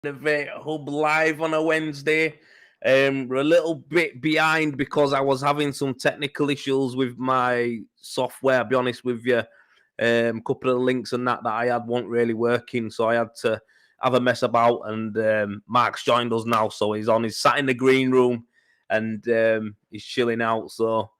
Innovate Hub live on a Wednesday. We're a little bit behind because I was having some technical issues with my software. I'll be honest with you. A couple of links and that I had weren't really working, so I had to have a mess about. And Mark's joined us now, so he's sat in the green room and he's chilling out. So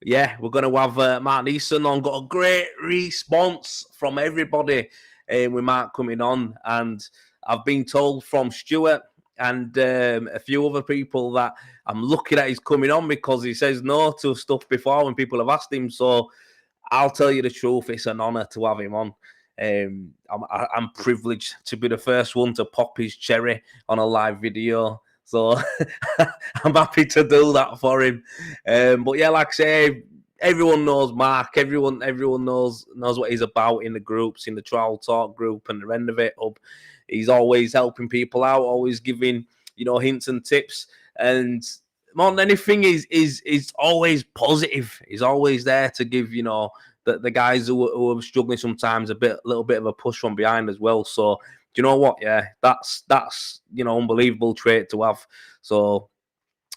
yeah, we're going to have Mark Neeson on. Got a great response from everybody with Mark coming on, and I've been told from Stuart and a few other people that I'm lucky that he's coming on because he says no to stuff before when people have asked him. So I'll tell you the truth, it's an honour to have him on. I'm privileged to be the first one to pop his cherry on a live video. So I'm happy to do that for him. But yeah, like I say, everyone knows Mark. Everyone knows what he's about in the groups, in the Trial Talk group and the Renovate Hub. He's always helping people out, always giving hints and tips, and more than anything, is always positive. He's always there to give the guys who are struggling sometimes a little bit of a push from behind as well. So do you know what? Yeah, that's unbelievable trait to have. So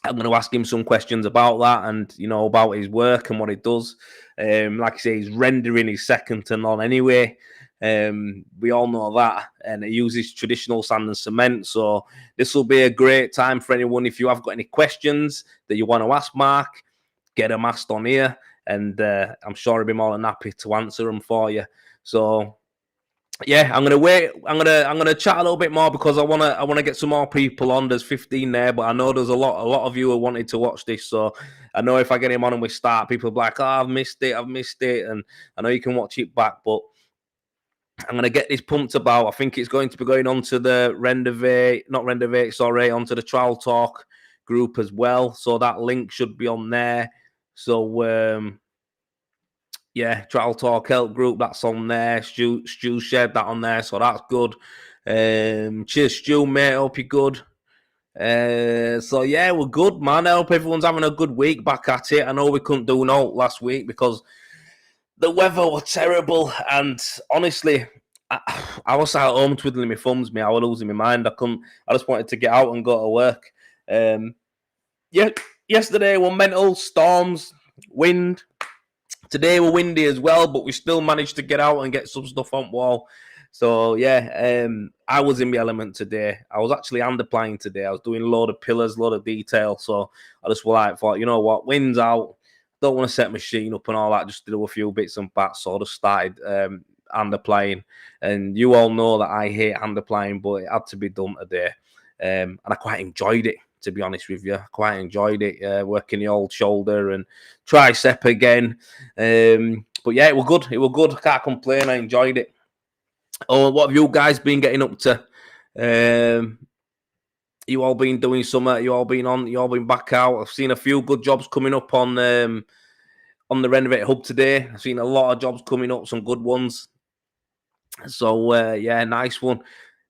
I'm going to ask him some questions about that and, about his work and what he does. Like I say, he's rendering is second to none anyway. We all know that. And he uses traditional sand and cement. So this will be a great time for anyone. If you have got any questions that you want to ask Mark, get them asked on here. And I'm sure he'll be more than happy to answer them for you. So yeah, I'm gonna wait. I'm gonna chat a little bit more because I wanna get some more people on. There's 15 there, but I know there's a lot of you who wanted to watch this. So I know if I get him on and we start, people will be like, "Oh, I've missed it," and I know you can watch it back. But I'm gonna get this pumped about. I think it's going to be going on to the onto the Trial Talk group as well. So that link should be on there. So yeah, Trial Talk Help Group, that's on there. Stu shared that on there, so that's good. Cheers, Stu, mate. Hope you're good. So yeah, we're good, man. I hope everyone's having a good week back at it. I know we couldn't do no last week because the weather was terrible, and honestly, I was at home twiddling my thumbs. I was losing my mind. I just wanted to get out and go to work. Yeah, yesterday were mental storms, wind. Today we're windy as well, but we still managed to get out and get some stuff on wall. So yeah, I was in my element today. I was actually underplaying today. I was doing a load of pillars, a lot of detail. So I just thought, you know what, wind's out. Don't want to set machine up and all that. Just to do a few bits and bats. So I just started underplaying. And you all know that I hate underplaying, but it had to be done today. And I quite enjoyed it, to be honest with you. Quite enjoyed it, working the old shoulder and tricep again. But yeah, it was good. It was good. I can't complain. I enjoyed it. Oh, what have you guys been getting up to? You all been doing something? You all been back out? I've seen a few good jobs coming up on the Renovate Hub today. I've seen a lot of jobs coming up, some good ones. So yeah, nice one.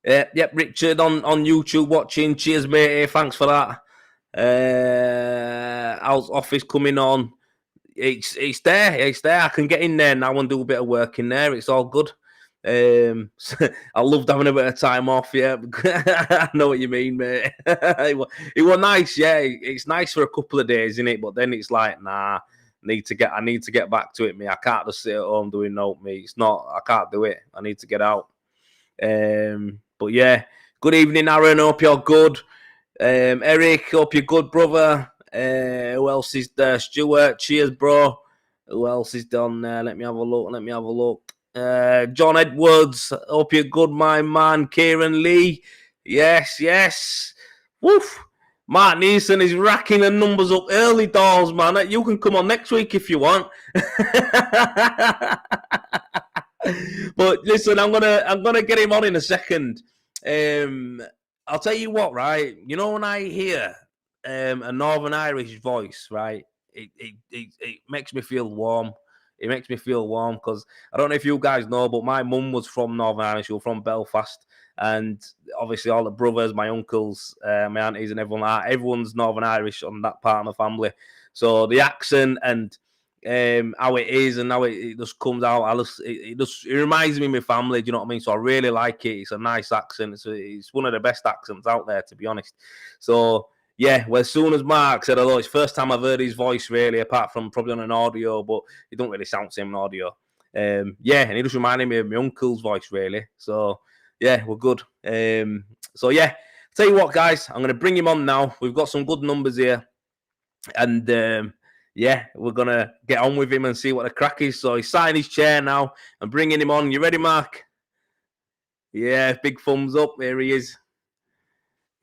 Yep, Richard on YouTube watching. Cheers, mate. Thanks for that. How's office coming on? It's there. It's there. I can get in there now and do a bit of work in there. It's all good. I loved having a bit of time off. Yeah, I know what you mean, mate. It was nice. Yeah, it's nice for a couple of days, isn't it? But then it's like, nah. I need to get back to it, me. I can't just sit at home doing note, me. It's not. I can't do it. I need to get out. But yeah, good evening, Aaron. Hope you're good. Eric, hope you're good, brother. Who else is there? Stuart, cheers, bro. Who else is down there? Let me have a look. John Edwards, hope you're good, my man. Kieran Lee, yes. Woof. Mark Neeson is racking the numbers up early doors, man. You can come on next week if you want. But listen, I'm gonna get him on in a second. I'll tell you what, right? You know when I hear a Northern Irish voice, right? It makes me feel warm. It makes me feel warm because I don't know if you guys know, but my mum was from Northern Ireland. She was from Belfast, and obviously all the brothers, my uncles, my aunties, and everyone's Northern Irish on that part of the family. So the accent and how it is and how it just comes out. It reminds me of my family. Do you know what I mean? So I really like it. It's a nice accent. It's one of the best accents out there, to be honest. So yeah, well, as soon as Mark said hello, it's the first time I've heard his voice really, apart from probably on an audio, but it don't really sound the same on audio. Yeah, and he just reminded me of my uncle's voice really. So yeah, we're good. So yeah, tell you what, guys, I'm going to bring him on now. We've got some good numbers here, and yeah, we're going to get on with him and see what the crack is. So he's sat in his chair now and bringing him on. You ready, Mark? Yeah, big thumbs up. There he is.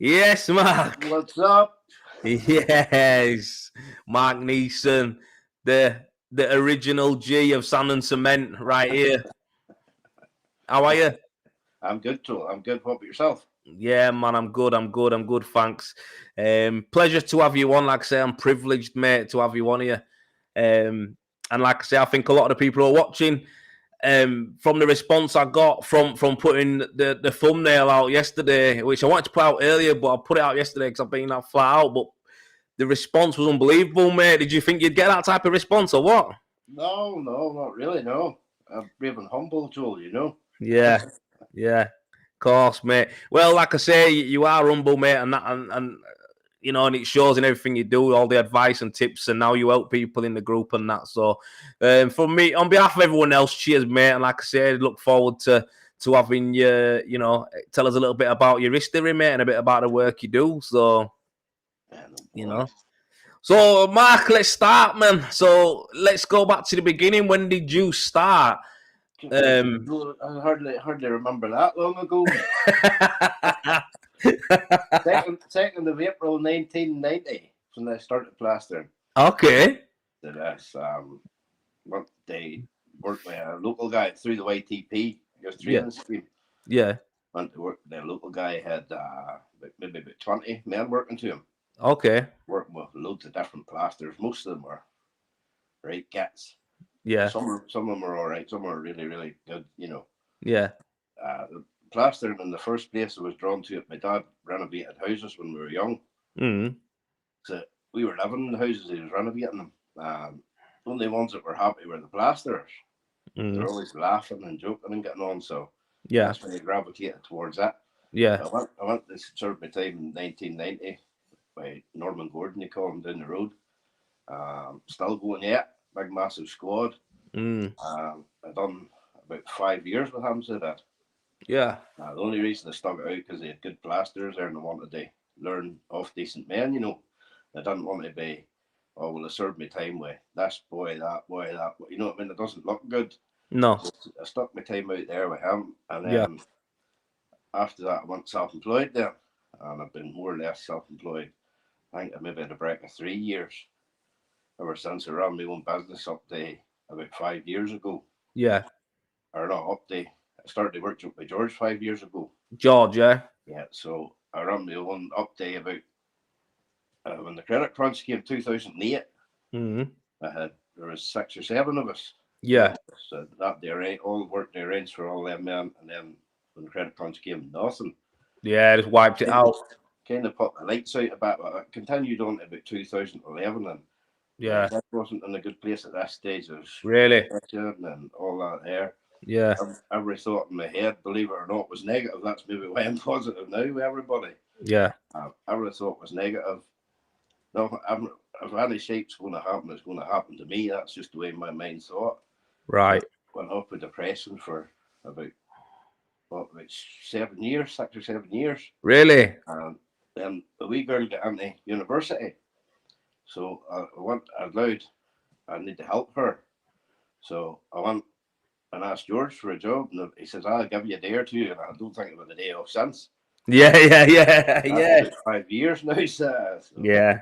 Yes, Mark. What's up? Yes, Mark Neeson, the original G of Sand and Cement right here. How are you? I'm good, Joel. I'm good. What about yourself? Yeah, man, I'm good. Thanks. Pleasure to have you on. Like I say, I'm privileged, mate, to have you on here. And like I say, I think a lot of the people who are watching, from the response I got from putting the thumbnail out yesterday, which I wanted to put out earlier, but I put it out yesterday because I've been that flat out. But the response was unbelievable, mate. Did you think you'd get that type of response or what? No, not really. No, I'm brave and humble, Joel. You know. Yeah, yeah, of course, mate. Well, like I say, you are humble, mate, and you know, and it shows in everything you do, all the advice and tips, and now you help people in the group and that. So, for me, on behalf of everyone else, cheers, mate. And like I said, look forward to having you, you know, tell us a little bit about your history, mate, and a bit about the work you do. So, you know. So, Mark, let's start, man. So, let's go back to the beginning. When did you start? I hardly remember that long ago. 2nd of April 1990 when I started plastering. Okay. That's what they worked with a local guy through the YTP, just training scheme. Yeah. Went to work. The local guy had maybe about 20 men working to him. Okay. Working with loads of different plasters. Most of them were right gets. Yeah. Some of them were all right. Some were really, really good. You know. Yeah. The plastering in the first place I was drawn to it. My dad renovated houses when we were young. Mm. So we were living in the houses. He was renovating them. Only ones that were happy were the plasterers. They're always laughing and joking and getting on. So yeah, that's when I gravitated towards that. Yeah. I went to serve my time in 1990 by Norman Gordon. They call him down the road. Still going yet. Big massive squad. I've done about 5 years with him. So that. Yeah. The only reason I stuck it out because they had good plasters there and I wanted to learn off decent men, you know. I didn't want to be, oh, well, I served my time with this boy, that boy, that boy. You know what I mean? It doesn't look good. No. So I stuck my time out there with him. And then after that, I went self-employed then. And I've been more or less self-employed. I think I maybe had a break of 3 years. Ever since I ran my own business up to about 5 years ago. Yeah. Or not, up to, I started to work with George 5 years ago. George, yeah? Yeah, so I ran my own up to about, when the credit crunch came 2008, there was 6 or 7 of us. Yeah. So that day, all worked they arranged for all them men, and then when the credit crunch came, nothing. Yeah, just wiped it out. Kind of put the lights out a bit, but it continued on to about 2011, and yeah, it wasn't in a good place at that stage. It was really, and all that there. Yeah. Every thought in my head, believe it or not, was negative. That's maybe why I'm positive now with everybody. Yeah. Every thought was negative. No, if any shape's going to happen, it's going to happen to me. That's just the way my mind thought. Right. Went off with depression for about 7 years, 6 or 7 years. Really? And then the wee girl got into university. So I need to help her. So I went and asked George for a job, and he says, I'll give you a day or two, and I don't think I've had a day off since. Yeah. That's about 5 years now, so yeah.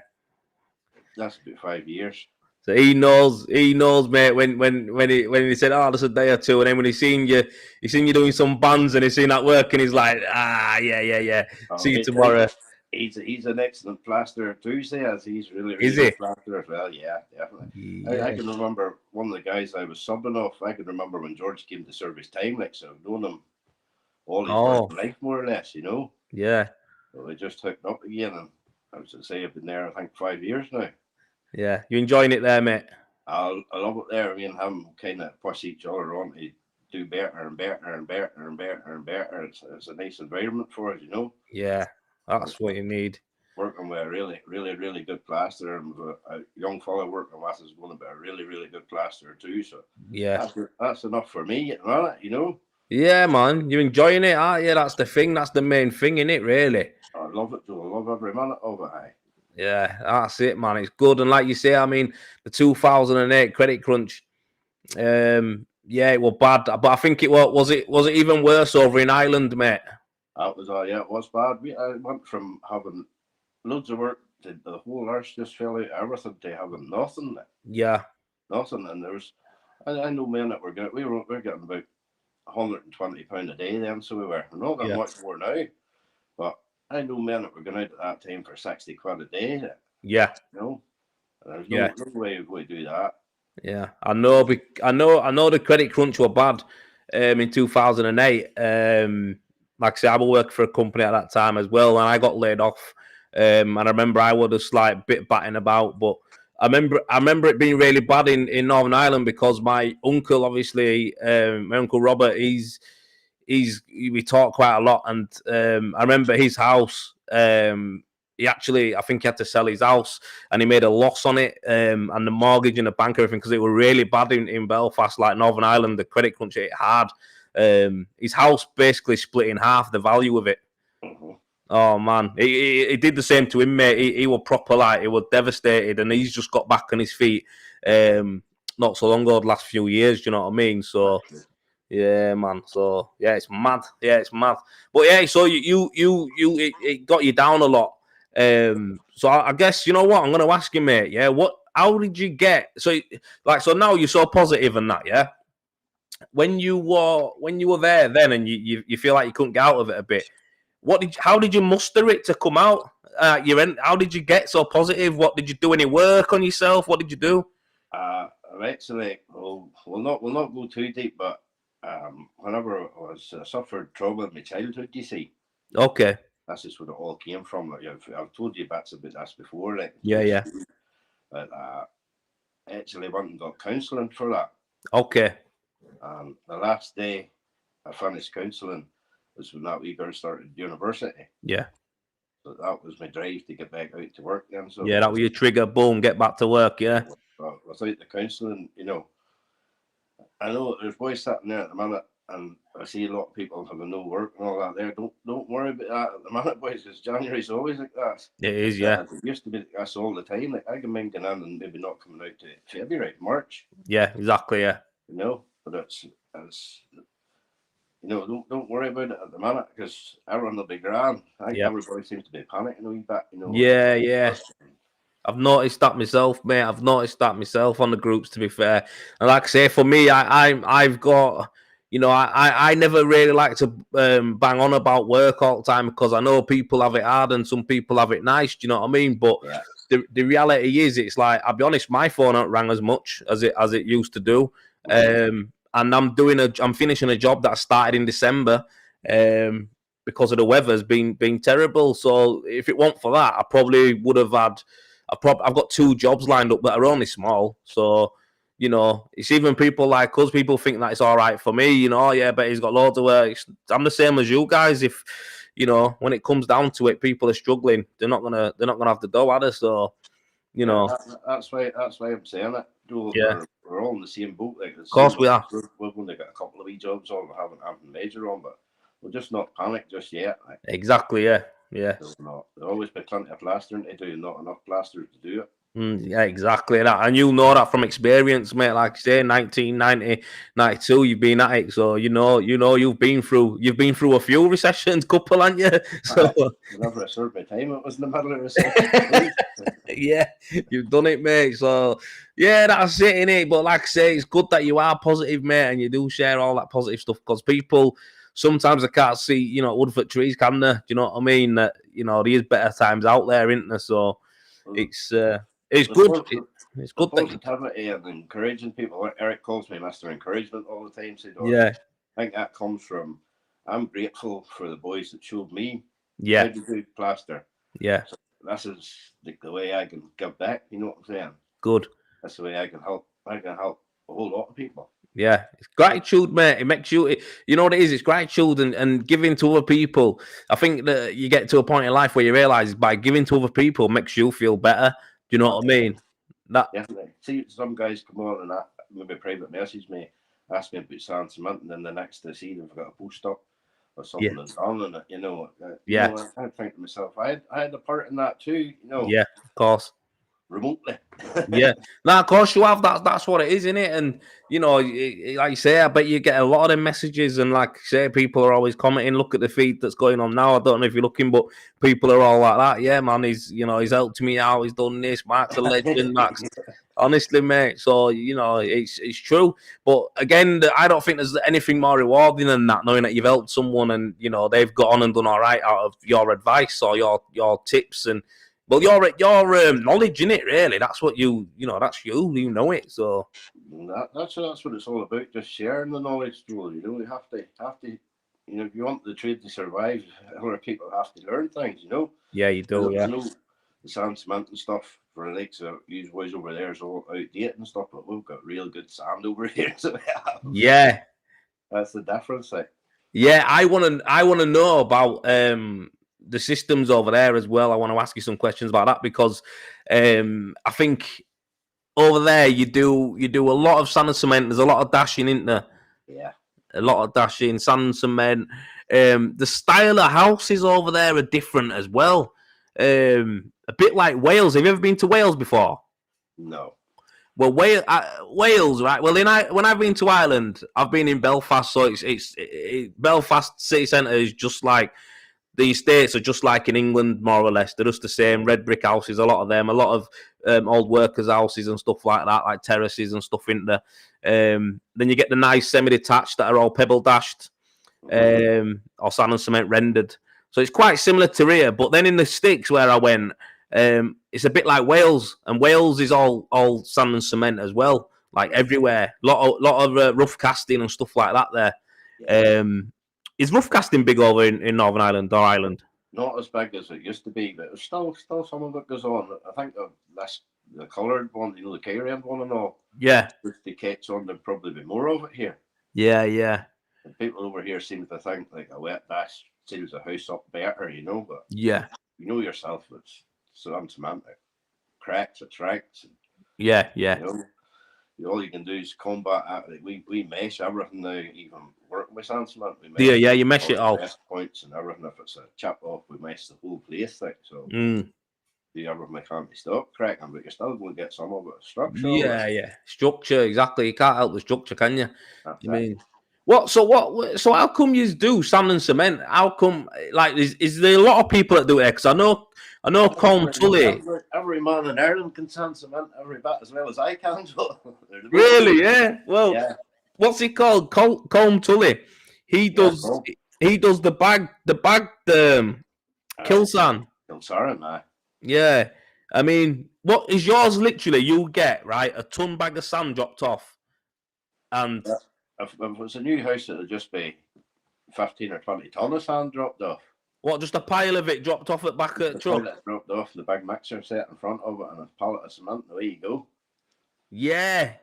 That's about 5 years. So he knows, mate. When he said, "Oh, that's a day or two," and then when he's seen you doing some bands, and he's seen that work, and he's like, yeah. See you tomorrow. He's an excellent plasterer too. Says he's really good plasterer as well. Yeah, definitely. Yeah. I can remember one of the guys I was subbing off. I can remember when George came to serve his time, like, so I've known him all his life, more or less. You know. Yeah. So we just hooked up again, and I was to say I've been there, I think, 5 years now. Yeah, you enjoying it there, mate? I love it there. Me and him kind of push each other on to do better and better and better and better and better. It's a nice environment for us, you know. Yeah, that's It's what you need. working with a really good plasterer, and with a young fella working with us is going to be a really good plasterer too. So Yeah. that's enough for me at the minute, you know. Yeah, man. You're enjoying it, aren't you? That's the thing. That's the main thing, in it, really. I love it, Joe. I love every minute of it. Aye. Yeah, that's it, man. It's good. And like you say, I mean, the 2008 credit crunch, yeah, it was bad. But I think it was it even worse over in Ireland, mate? That was yeah, it was bad. I went from having loads of work to the whole arse just fell out everything to having nothing. Yeah. Nothing. And I know men that we're getting about £120 a day then, so we're not getting much more now. But I know men that were going out at that time for 60 quid a day. Yeah. You know, and there's no way we do that. Yeah, I know. I know the credit crunch were bad in 2008. Like I said, I was working for a company at that time as well, and I got laid off. And I remember I was just like bit batting about, but I remember it being really bad in Northern Ireland because my uncle, obviously, my uncle Robert, we talk quite a lot, and I remember his house. I think he had to sell his house, and he made a loss on it, and the mortgage and the bank, everything, because it was really bad in Belfast, like Northern Ireland. The credit crunch hit hard. His house basically split in half, the value of it. Mm-hmm. Oh man, he did the same to him, mate. He was proper, like, he was devastated, and he's just got back on his feet. Not so long ago, the last few years. Do you know what I mean? So. Yeah, man. So yeah, it's mad. Yeah, it's mad. But yeah, so it got you down a lot. So I guess, you know what, I'm going to ask you, mate. Yeah, how did you get so now you're so positive and that? Yeah, when you were there then, and you feel like you couldn't get out of it a bit. How did you muster it to come out? How did you get so positive? What did you do? Any work on yourself? What did you do? Actually, we'll not go too deep, but whenever I suffered trauma in my childhood, you see. Okay. That's just where it all came from. Like, I've told you bits about this before. Like, Yeah. But actually went and got counselling for that. Okay. And the last day I finished counselling was when that wee girl started university. Yeah. So that was my drive to get back out to work then. So yeah, that was your trigger. Boom, get back to work. Yeah. Without the counselling, you know, I know there's boys sitting there at the minute, and I see a lot of people having no work and all that. There, don't worry about that at the minute, boys, because January's always like that. It is, yeah. It used to be like this all the time. Like, I can mind going in and maybe not coming out to February, March. Yeah, exactly. Yeah. You know, but it's you know, don't worry about it at the minute, because everyone will be grand. I think everybody seems to be panicking a wee bit. You know. Yeah. I've noticed that myself, mate. I've noticed that myself on the groups, to be fair. And like I say, for me, I've got, you know, I never really like to bang on about work all the time, because I know people have it hard and some people have it nice. Do you know what I mean? But the reality is, it's like, I'll be honest, my phone don't rang as much as it used to do. And I'm finishing a job that I started in December. Because of the weather's been terrible. So if it weren't for that, I probably would have had. I've got 2 jobs lined up that are only small. So, you know, it's even people like us. People think that it's all right for me. You know, yeah, but he's got loads of work. I'm the same as you guys. If you know, when it comes down to it, people are struggling. They're not gonna have the dough, are they? So, you know, that's why I'm saying it. We're all in the same boat. Like, of course we are. We've only got a couple of wee jobs on. We haven't major on, but we'll just not panic just yet. Like. Exactly. Yeah. There'll always be plenty of plastering to do, not enough plasters to do it. Yeah, exactly that. And you know that from experience, mate. Like I say, 1990, 92, you've been at it. So you know you've been through a few recessions, couple, haven't you? So whenever I served my time, it was in the middle of a recession. Yeah, you've done it, mate. So yeah, that's it, innit? But like I say, it's good that you are positive, mate, and you do share all that positive stuff, because people sometimes they can't see, you know, wood for trees, can they? Do you know what I mean? That, you know, there is better times out there, isn't there? So it's good. It's good that positivity and encouraging people. Eric calls me Mr. Encouragement all the time. So yeah, I think that comes from, I'm grateful for the boys that showed me how to do plaster. Yeah. So this is the way I can give back. You know what I'm saying? Good. That's the way I can help I can help a whole lot of people. Yeah, it's gratitude, mate. It makes you, you know what it is? It's gratitude and giving to other people. I think that you get to a point in life where you realize by giving to other people makes you feel better. Do you know what I mean? That Definitely. See, some guys come on and maybe private message me, ask me about sand cement, and then the next to see they've got a post up or something yeah, that's wrong in it. yeah, I think to myself, I had a part in that too. yeah, of course. Remotely. Yeah, no, of course you have. That's what it is, isn't it? And you know, like you say, I bet you get a lot of them messages, and like I say, people are always commenting. Look at the feed that's going on now. I don't know if you're looking, but people are all like that. Yeah, man, he's helped me out. He's done this. Mark's a legend. Mark's honestly, mate. So it's true. But again, I don't think there's anything more rewarding than that, knowing that you've helped someone and they've got on and done all right out of your advice or your tips and. Well, your knowledge in it, really. That's what that's you know it. So that's what it's all about. Just sharing the knowledge, Joel. You have to. If you want the trade to survive, other people have to learn things. yeah, you do. Yeah, I know the sand cement and stuff for the likes of these boys over there is all outdated and stuff, but we've got real good sand over here. So yeah, that's the difference. yeah. I want to know about the systems over there as well. I want to ask you some questions about that because I think over there you do a lot of sand and cement. There's a lot of dashing, isn't there? Yeah. A lot of dashing, sand and cement. The style of houses over there are different as well. A bit like Wales. Have you ever been to Wales before? No. Well, Wales, right? Well, when I've been to Ireland, I've been in Belfast, so it's Belfast city centre is just like the estates are just like in England, more or less. They're just the same red brick houses. A lot of them, a lot of old workers' houses and stuff like that, like terraces and stuff in there. Then you get the nice semi-detached that are all pebble dashed or sand and cement rendered. So it's quite similar to here. But then in the sticks where I went, it's a bit like Wales, and Wales is all sand and cement as well, like everywhere. Lot of rough casting and stuff like that there. Yeah. Is rough casting big over in Northern Ireland or Ireland? Not as big as it used to be, but there's still some of it goes on. I think the coloured one, the K-red one and all. Yeah. If the catch on, there'd probably be more of it here. Yeah, yeah. And people over here seem to think like a wet dash seals a house up better, But yeah, you know yourself, it's cement, it cracks, it shrinks. Yeah, yeah. All you can do is combat it. Like we mesh everything now, even working with sand cement. We mesh Yeah, you mesh it all. Points and everything. If it's a chip off, we mesh the whole place. So do everything can't be stopped cracking, but you're still going to get some of it structure. Yeah. Structure, exactly. You can't help the structure, can you? That's I mean, So how come you do sand and cement? How come? Like, is there a lot of people that do it? Because I know Colm Tully. Every man in Ireland can sand cement every bit as well as I can. Really? Yeah. Well, yeah. What's he called? Colm Tully. He does. Yeah, he does the bag. Kilsan. Kilsan, man. Yeah. I mean, what is yours? Literally, you get right a ton bag of sand dropped off, and if it was a new house, it'd just be 15 or 20 ton of sand dropped off. What? Just a pile of it dropped off at back of the truck. Dropped off the big mixer set in front of it, and a pallet of cement. And away you go. Yeah.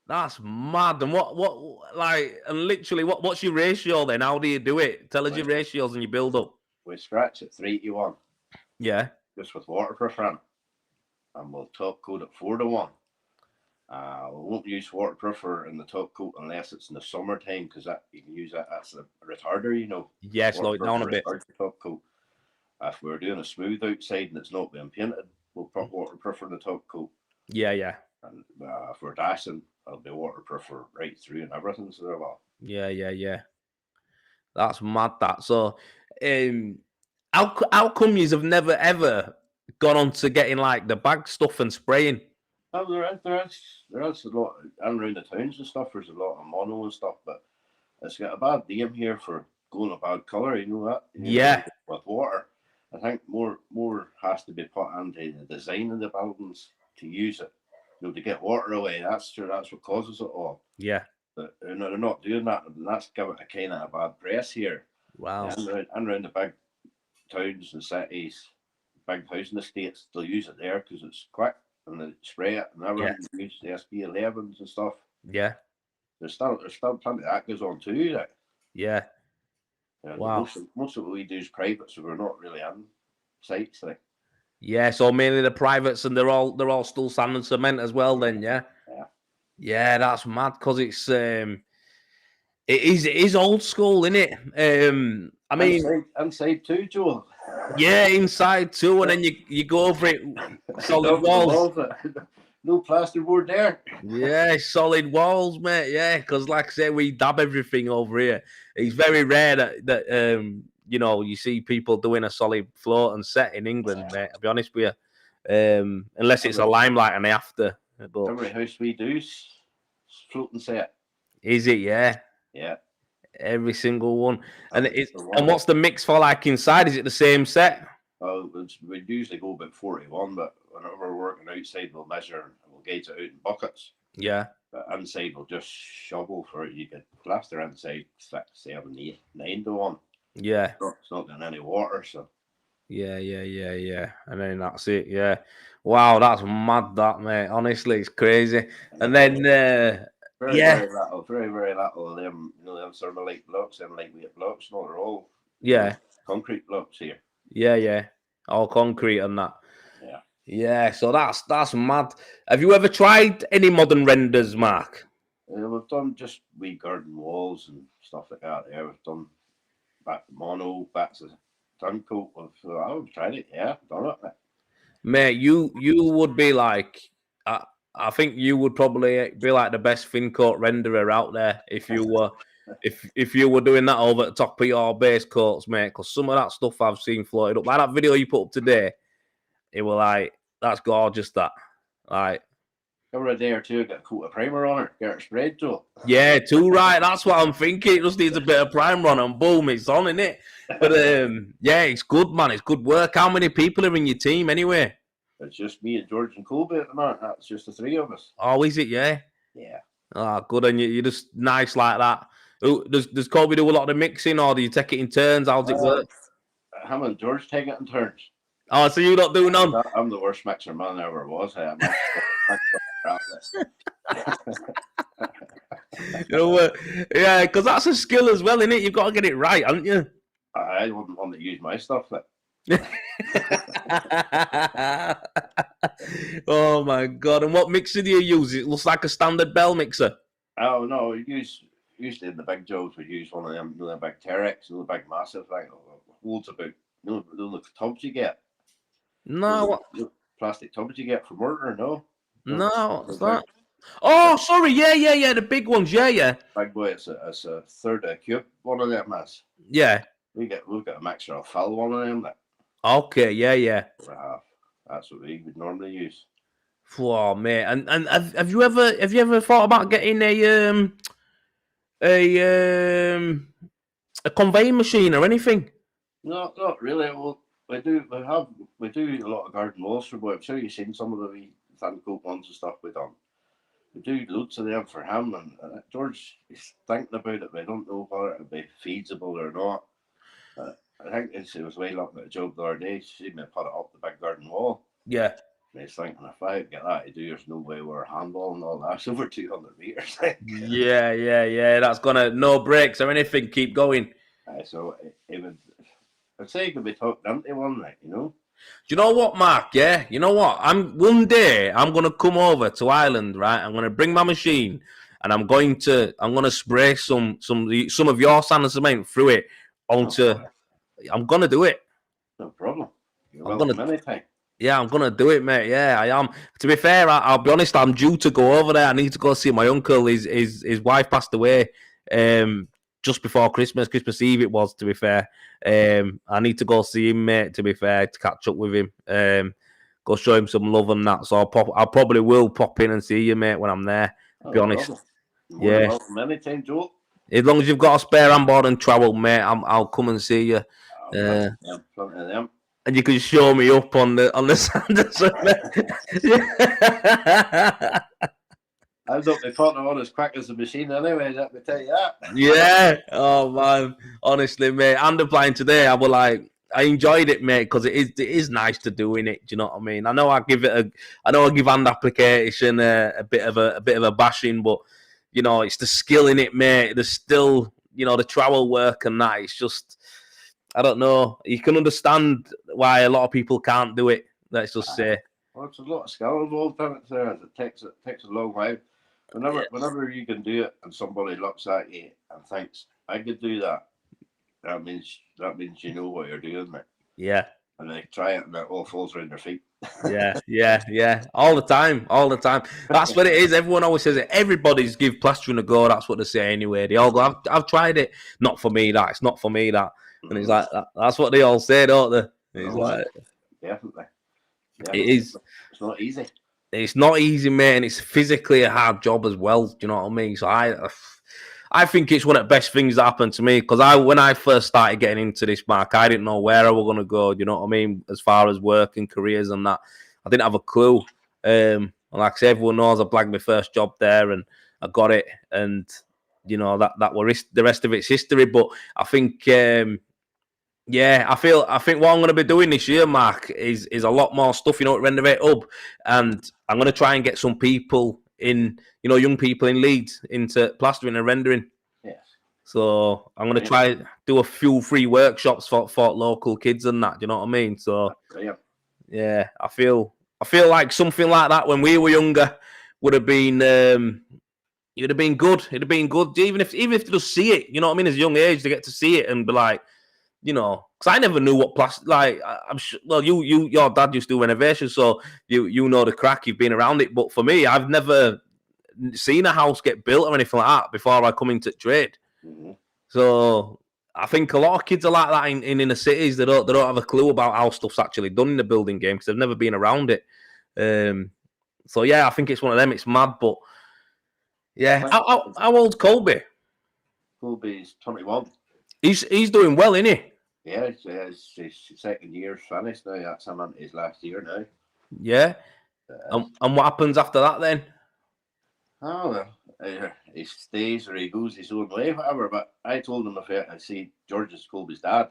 That's mad. And what's your ratio then? How do you do it? Tell us your ratios and you build up. We scratch at 3:1. Yeah. Just with waterproof in. And we'll top coat at 4:1. We won't use waterproofer in the top coat unless it's in the summertime because you can use that as a retarder, Yeah, slow it down a bit. Top coat. If we're doing a smooth outside and it's not being painted, we'll put waterproofer in the top coat. Yeah. And if we're dashing, it'll be waterproofer right through and everything. So well. Yeah. That's mad. That so. How come you have never ever gone on to getting like the bag stuff and spraying? There is a lot and around the towns and stuff. There's a lot of mono and stuff, but it's got a bad name here for going a bad colour. You know that? With water, I think more has to be put into the design of the buildings to use it. To get water away. That's what causes it all. Yeah. But they're not doing that, and that's given a kind of a bad press here. Wow. And around the big towns and cities, big housing estates, they'll use it there because it's quick. and they spray it, and everyone use the SP11s and stuff. Yeah. There's still plenty of that goes on too. Like. Yeah. Wow. Most of what we do is private, so we're not really on sites. Like. Yeah, so mainly the privates, and they're all still sand and cement as well. Then, yeah. Yeah. Yeah, that's mad because it is old school, isn't it? I mean, inside too, Joel. Yeah, inside too, and then you go over it, solid walls. No plasterboard there. Yeah, solid walls, mate. Yeah, because like I say, we dab everything over here. It's very rare that you see people doing a solid floor and set in England, mate. I'll be honest with you, unless it's a limelight and they have to. But every house we do is float and set. Is it? Yeah. Yeah. Every single one. And what's the mix for like inside? Is it the same set? We usually go about 41, but whenever we're working outside, we'll measure and we'll gauge it out in buckets. Yeah. But inside, we'll just shovel for it. You can plaster inside 6, 7, 8, 9 to 1. Yeah. It's not getting any water, so. Yeah. And then that's it. Yeah. Wow, that's mad, that, mate. Honestly, it's crazy. And then, very little of them, them sort of light blocks, them lightweight blocks. No, they're all concrete blocks here. Yeah. All concrete and that. Yeah. Yeah, so that's mad. Have you ever tried any modern renders, Mark? We've done just wee garden walls and stuff like that. Yeah, we've done mono, bats of Tuncoat. I've tried it. Yeah, done it. Mate, you would be like, I think you would probably be like the best thin coat renderer out there if you were if you were doing that over the top of your base coats, mate. Because some of that stuff I've seen floated up, like that video you put up today, it was like, that's gorgeous. That like over a day or two, get a coat of primer on it, get it sprayed to it. Yeah, too right. That's what I'm thinking. It just needs a bit of primer on, and boom, it's on, innit? But yeah, it's good, man. It's good work. How many people are in your team anyway? It's just me and George and Colby at the moment. That's just the 3 of us. Oh, is it? Yeah. Yeah. Oh, good. And you're just nice like that. Does Colby do a lot of the mixing, or do you take it in turns? How's it work? Him and George take it in turns. Oh, so you don't do none? I'm the worst mixer man I ever was. Yeah, because that's a skill as well, innit? You've got to get it right, haven't you? I wouldn't want to use my stuff. Oh my god! And what mixer do you use? It looks like a standard Bell mixer. Oh no, usually in the big jobs we use one of them, the big Terex, the big massive thing. Holds about the tubs you get. No, the plastic tubs you get from Mortar. No, it's that. Oh, sorry, yeah, the big ones, yeah. Big boy, it's a third of a cube. One of them has. Yeah. We've got a mixer of fill one of them. Okay, yeah. That's what we would normally use. Oh, mate, and have you ever thought about getting a conveying machine or anything? No, not really. Well, we do a lot of garden walls for boy. I'm sure you've seen some of the wee thin coat ones and stuff we done. We do loads of them for him, and George is thinking about it, but I don't know whether it'll be feasible or not. I think he was way looking at a job the other day. She seen me put it up the big garden wall. Yeah. And he's thinking, if I get that to do, there's no way we're handballing all that. It's over 200 meters. Yeah. That's gonna no breaks or anything. Keep going. So I'd say he could be talked into one night, Do you know what, Mark? Yeah, you know what? One day I'm gonna come over to Ireland, right? I'm gonna bring my machine, and I'm gonna spray some of your sand and cement through it onto. I'm gonna do it. No problem. You're welcome anytime. Yeah, I'm gonna do it, mate. Yeah, I am. To be fair, I'll be honest. I'm due to go over there. I need to go see my uncle. His wife passed away just before Christmas Eve it was. To be fair, I need to go see him, mate. To be fair, to catch up with him, go show him some love and that. So I probably will pop in and see you, mate, when I'm there. To be honest. Yeah. Welcome anytime, Joel. As long as you've got a spare on board and travel, mate, I'll come and see you. Plenty of them. And you can show me up on the sand. I don't be putting on as quick as the machine anyway, let me tell you that. Yeah. Oh man. Honestly, mate. And applying today, I was like, enjoyed it, mate, because it is nice to do in it. Do you know what I mean? I know I give hand application a bit of a bashing, but you know, it's the skill in it, mate. There's still, you know, the trowel work and that. It's just, I don't know. You can understand why a lot of people can't do it. Let's just say. Well, it's a lot of skill involved in it. There, it takes a long while. Whenever you can do it, and somebody looks at you and thinks, "I could do that," that means you know what you're doing, mate. Yeah. And they try it, and it all falls around their feet. Yeah. All the time. That's what it is. Everyone always says it. Everybody's give plastering a go. That's what they say anyway. They all go, I've tried it. Not for me, that. It's not for me, that. And it's like, that's what they all say, don't they? It's like, definitely. It is. It's not easy. It's not easy, mate, and it's physically a hard job as well. Do you know what I mean? So I think it's one of the best things that happened to me, because when I first started getting into this, Mark, I didn't know where I was going to go. Do you know what I mean? As far as work and careers and that, I didn't have a clue. And like I say, everyone knows I blagged my first job there, and I got it, and you know that was the rest of it's history. But I think. Yeah, I think what I'm going to be doing this year, Mark, is a lot more stuff, you know, at Renovate Hub, and I'm going to try and get some people in, you know, young people in Leeds into plastering and rendering. Yes. So I'm going to try do a few free workshops for local kids and that. Do you know what I mean? So yeah, I feel like something like that when we were younger would have been. It'd have been good. It'd have been good, even if they just see it. You know what I mean? As a young age, they get to see it and be like. You know, because I never knew what plastic. Like, I'm sure. Well, your dad used to do renovation, so you know the crack. You've been around it, but for me, I've never seen a house get built or anything like that before I come into trade. Mm-hmm. So I think a lot of kids are like that in inner cities. They don't have a clue about how stuff's actually done in the building game because they've never been around it. So yeah, I think it's one of them. It's mad, but yeah. How old's Colby? Colby's 21. He's doing well, isn't he? Yeah, his second year's finished now. That's him into his last year now. Yeah. And what happens after that then? Oh, well, he stays or he goes his own way, whatever. But I told him if I see George is Colby's dad.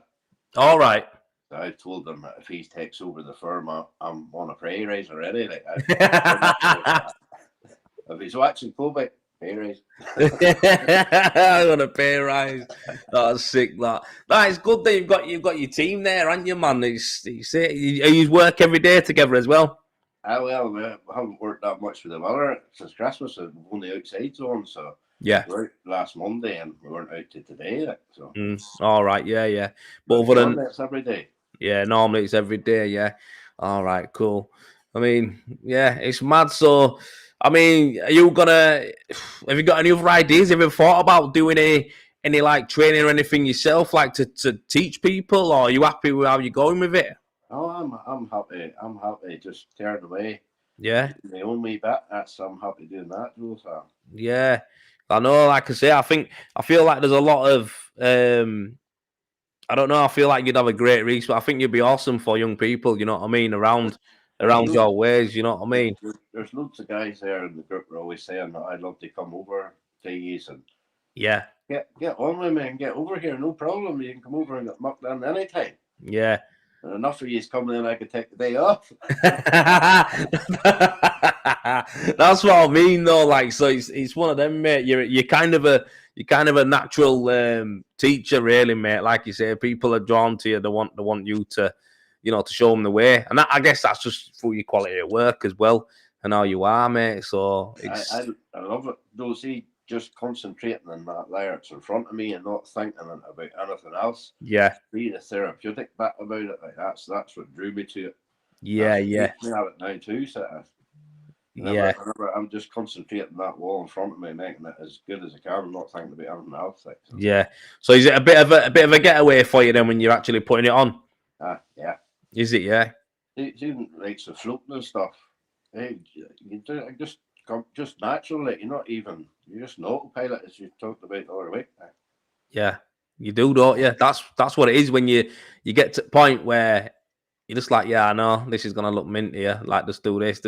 All right. So I told him that if he takes over the firm, I'm on a pay raise already. Like, if he's watching Colby, pay raise. I'm on a pay rise. That's sick. That is good that you've got your team there, aren't you, man? You work every day together as well. Well, we haven't worked that much with the weather since Christmas. We've only outside zone, so yeah. We worked last Monday and we weren't out to today. So all right, yeah. But other than it's every day. Yeah, normally it's every day. Yeah. All right, cool. I mean, yeah, it's mad. So, I mean, have you got any other ideas? Have you thought about doing any like training or anything yourself, like to teach people, or are you happy with how you're going with it? Oh, I'm happy. I'm happy just tearing away. Yeah. My own wee bit. I'm happy doing that, Joe. So. Yeah. I know, like I say, I feel like there's a lot of I don't know, I feel like you'd have a great reach, but I think you'd be awesome for young people, you know what I mean, around your ways, you know what I mean? There's loads of guys there in the group who are always saying that I'd love to come over to you and yeah. Get on with me and get over here, no problem. You can come over and get mucked in anytime. Yeah. And enough of you's coming in, I could take the day off. That's what I mean, though. Like, so it's one of them, mate. You're kind of a natural teacher, really, mate. Like you say, people are drawn to you. They want you to, you know, to show them the way. And I guess that's just through your quality of work as well, and how you are, mate. So I love it. Though, see, just concentrating on that there, it's in front of me and not thinking about anything else. Yeah. Be the therapeutic bit about it. Like that's what drew me to it. Yeah. Me have it now too. So whenever I'm just concentrating that wall in front of me, making it as good as I can. I'm not thinking about anything else. Like, so. Yeah. So is it a bit of a getaway for you then when you're actually putting it on? Yeah. Is it? Yeah. Even like the floating and stuff. Hey, you do it just naturally. You're just an autopilot, as you talked about the other week. Yeah, you do, don't you? That's what it is when you get to the point where you're just like, yeah, I know this is gonna look mint here. Like, just do this,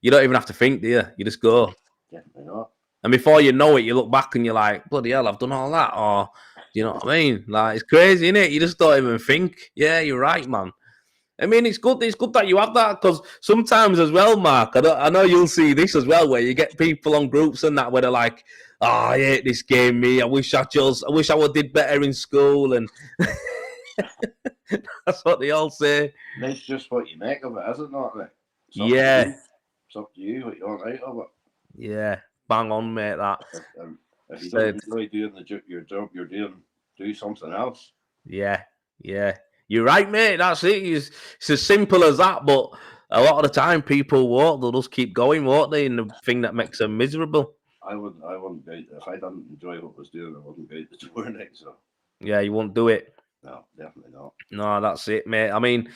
You don't even have to think, do you? You just go. Definitely not. And before you know it, you look back and you're like, bloody hell, I've done all that. Or You know what I mean? Like, it's crazy, isn't it? You just don't even think. Yeah, you're right, man. I mean, it's good. It's good that you have that, because sometimes as well, Mark. I know you'll see this as well, where you get people on groups and that where they're like, "Oh, I hate this game, me. I wish I would did better in school," and that's what they all say. That's just what you make of it, is it not? Like, Yeah, it's up to you what you want out of it. yeah, bang on, mate. That If you said, don't enjoy doing your job you're doing, do something else. yeah, yeah. You're right, mate. That's it. It's as simple as that. But a lot of the time, people won't. They'll just keep going, won't they? And the thing that makes them miserable. I wouldn't go out, if I didn't enjoy what I was doing, I wouldn't go out the door next. So Yeah, you won't do it. no, definitely not. No, that's it, mate. I mean,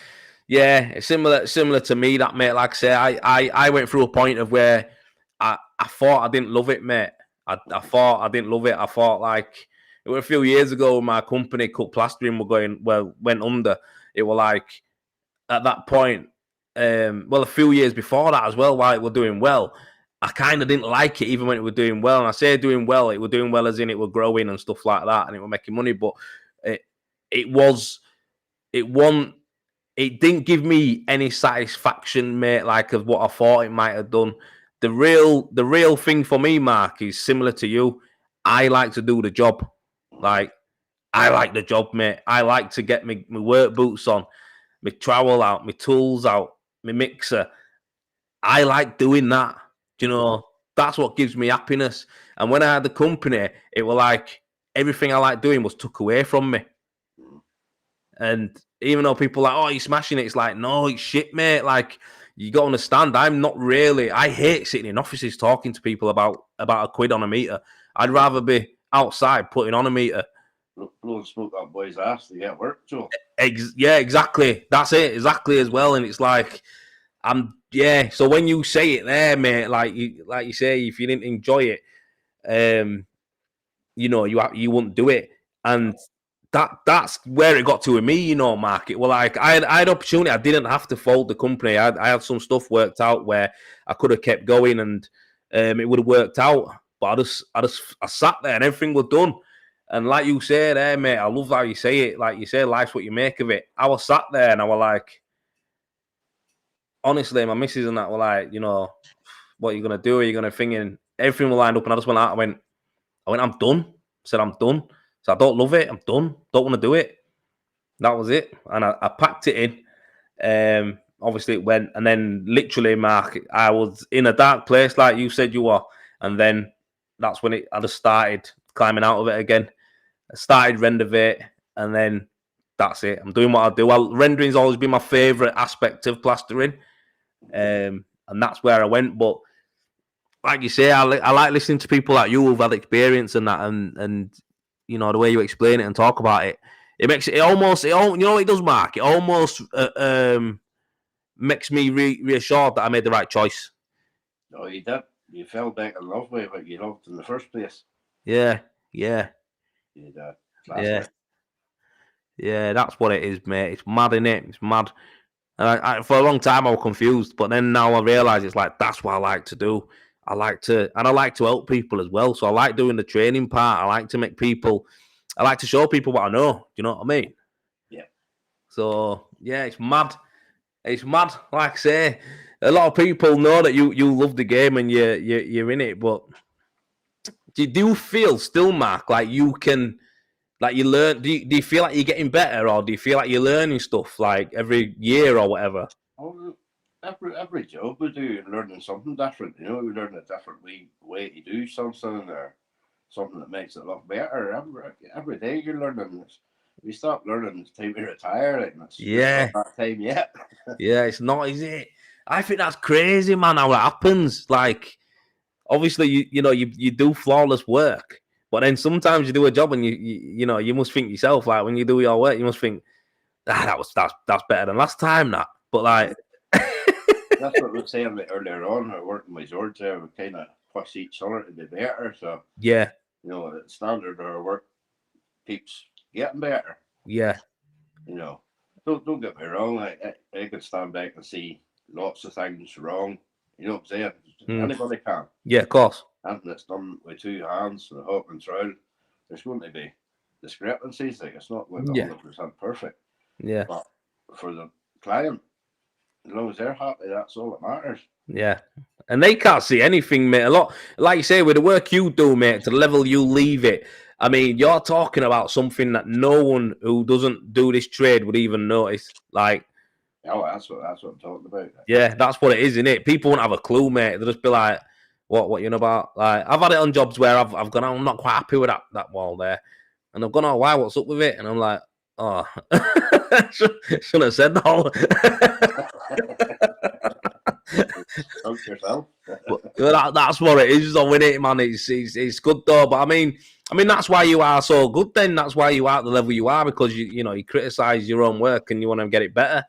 yeah, it's similar to me, that, mate. Like I say, I went through a point of where I thought I didn't love it, mate. I thought I didn't love it. I thought, like, it was a few years ago when my company, Cut Plastering, went under. It was like, at that point, a few years before that as well, while it was doing well, I kind of didn't like it, even when it was doing well. And I say doing well, it was doing well as in it was growing and stuff like that, and it was making money. But it it was it won. It didn't give me any satisfaction, mate, like of what I thought it might have done. The real thing for me, Mark, is similar to you. I like to do the job. Like, I like the job, mate. I like to get my work boots on, my trowel out, my tools out, my mixer. I like doing that. Do you know, that's what gives me happiness. And when I had the company, it was like everything I like doing was took away from me. And even though people are like, oh, you're smashing it, it's like, no, it's shit, mate. Like, you got to understand, I'm not really. I hate sitting in offices talking to people about a quid on a meter. I'd rather be outside putting on a meter. Blowing smoke up boys' ass to get work, Joe. Yeah, exactly. That's it, exactly as well. And it's like, So when you say it there, mate, like you say, if you didn't enjoy it, you wouldn't do it. And that's where it got to with me, Mark. It was like I had opportunity. I didn't have to fold the company. I had some stuff worked out where I could have kept going, and it would have worked out. But I sat there and everything was done. And like you say there, mate, I love how you say it. Like you say, life's what you make of it. I was sat there and I was like, honestly, my missus and that were like, what are you gonna do? Are you gonna think? And everything was lined up, and I just went out. I went, I'm done. I said, I'm done. So I don't love it. I'm done. Don't want to do it. That was it. And I packed it in. Obviously it went, and then literally, Mark, I was in a dark place like you said you were, and then that's when I just started climbing out of it again. I started renovate, and then that's it. I'm doing what I do. Well, rendering's always been my favourite aspect of plastering, and that's where I went. But like you say, I like listening to people like you who've had experience and that, and the way you explain it and talk about it. It makes it almost, what it does, Mark? It almost makes me reassured that I made the right choice. No, you did. You fell back in love with what you loved in the first place. Yeah. You did. Yeah, that's what it is, mate. It's mad, innit? It's mad. And for a long time, I was confused, but then now I realise it's like, that's what I like to do. I like to help people as well. So I like doing the training part. I like to show people what I know. Do you know what I mean? Yeah. So, yeah, it's mad. It's mad. Like I say, a lot of people know that you love the game and you're in it, but do you feel still, Mark, like you can, like you learn, do you feel like you're getting better, or do you feel like you're learning stuff like every year or whatever? Oh, every job we do, learning something different. We learn a different way to do something, or something that makes it look better. Every day you're learning this. We stop learning, it's time to retire, and it's not that time yet. Yeah, it's not, is it? I think that's crazy, man, how it happens. Like, obviously, you do flawless work, but then sometimes you do a job and you must think yourself, like, when you do your work, you must think, that's better than last time, that. But like, that's what we were saying earlier on. We're working with George there. We kind of push each other to be better. So yeah, the standard of our work keeps getting better. Yeah. Don't get me wrong. I could stand back and see lots of things wrong. You know what I'm saying? Anybody can. Yeah, of course. Anything that's done with two hands, the hook and trowel, there's going to be discrepancies. Like it's not like Yeah. 100% perfect. Yeah. But for the client, as long as they're happy, that's all that matters. Yeah. And they can't see anything, mate. A lot, like you say, with the work you do, mate, to the level you leave it. I mean, you're talking about something that no one who doesn't do this trade would even notice. Like, Oh, that's what I'm talking about. yeah, that's what it is, isn't it? People won't have a clue, mate. They'll just be like, what you know about? Like, I've had it on jobs where I've gone, I'm not quite happy with that wall there. And I've gone, oh, why? What's up with it? And I'm like, oh, shouldn't have said that. Help yourself. But that's what it is, though, isn't it, man? It's good though. But I mean, that's why you are so good. Then that's why you are at the level you are, because you criticize your own work and you want to get it better.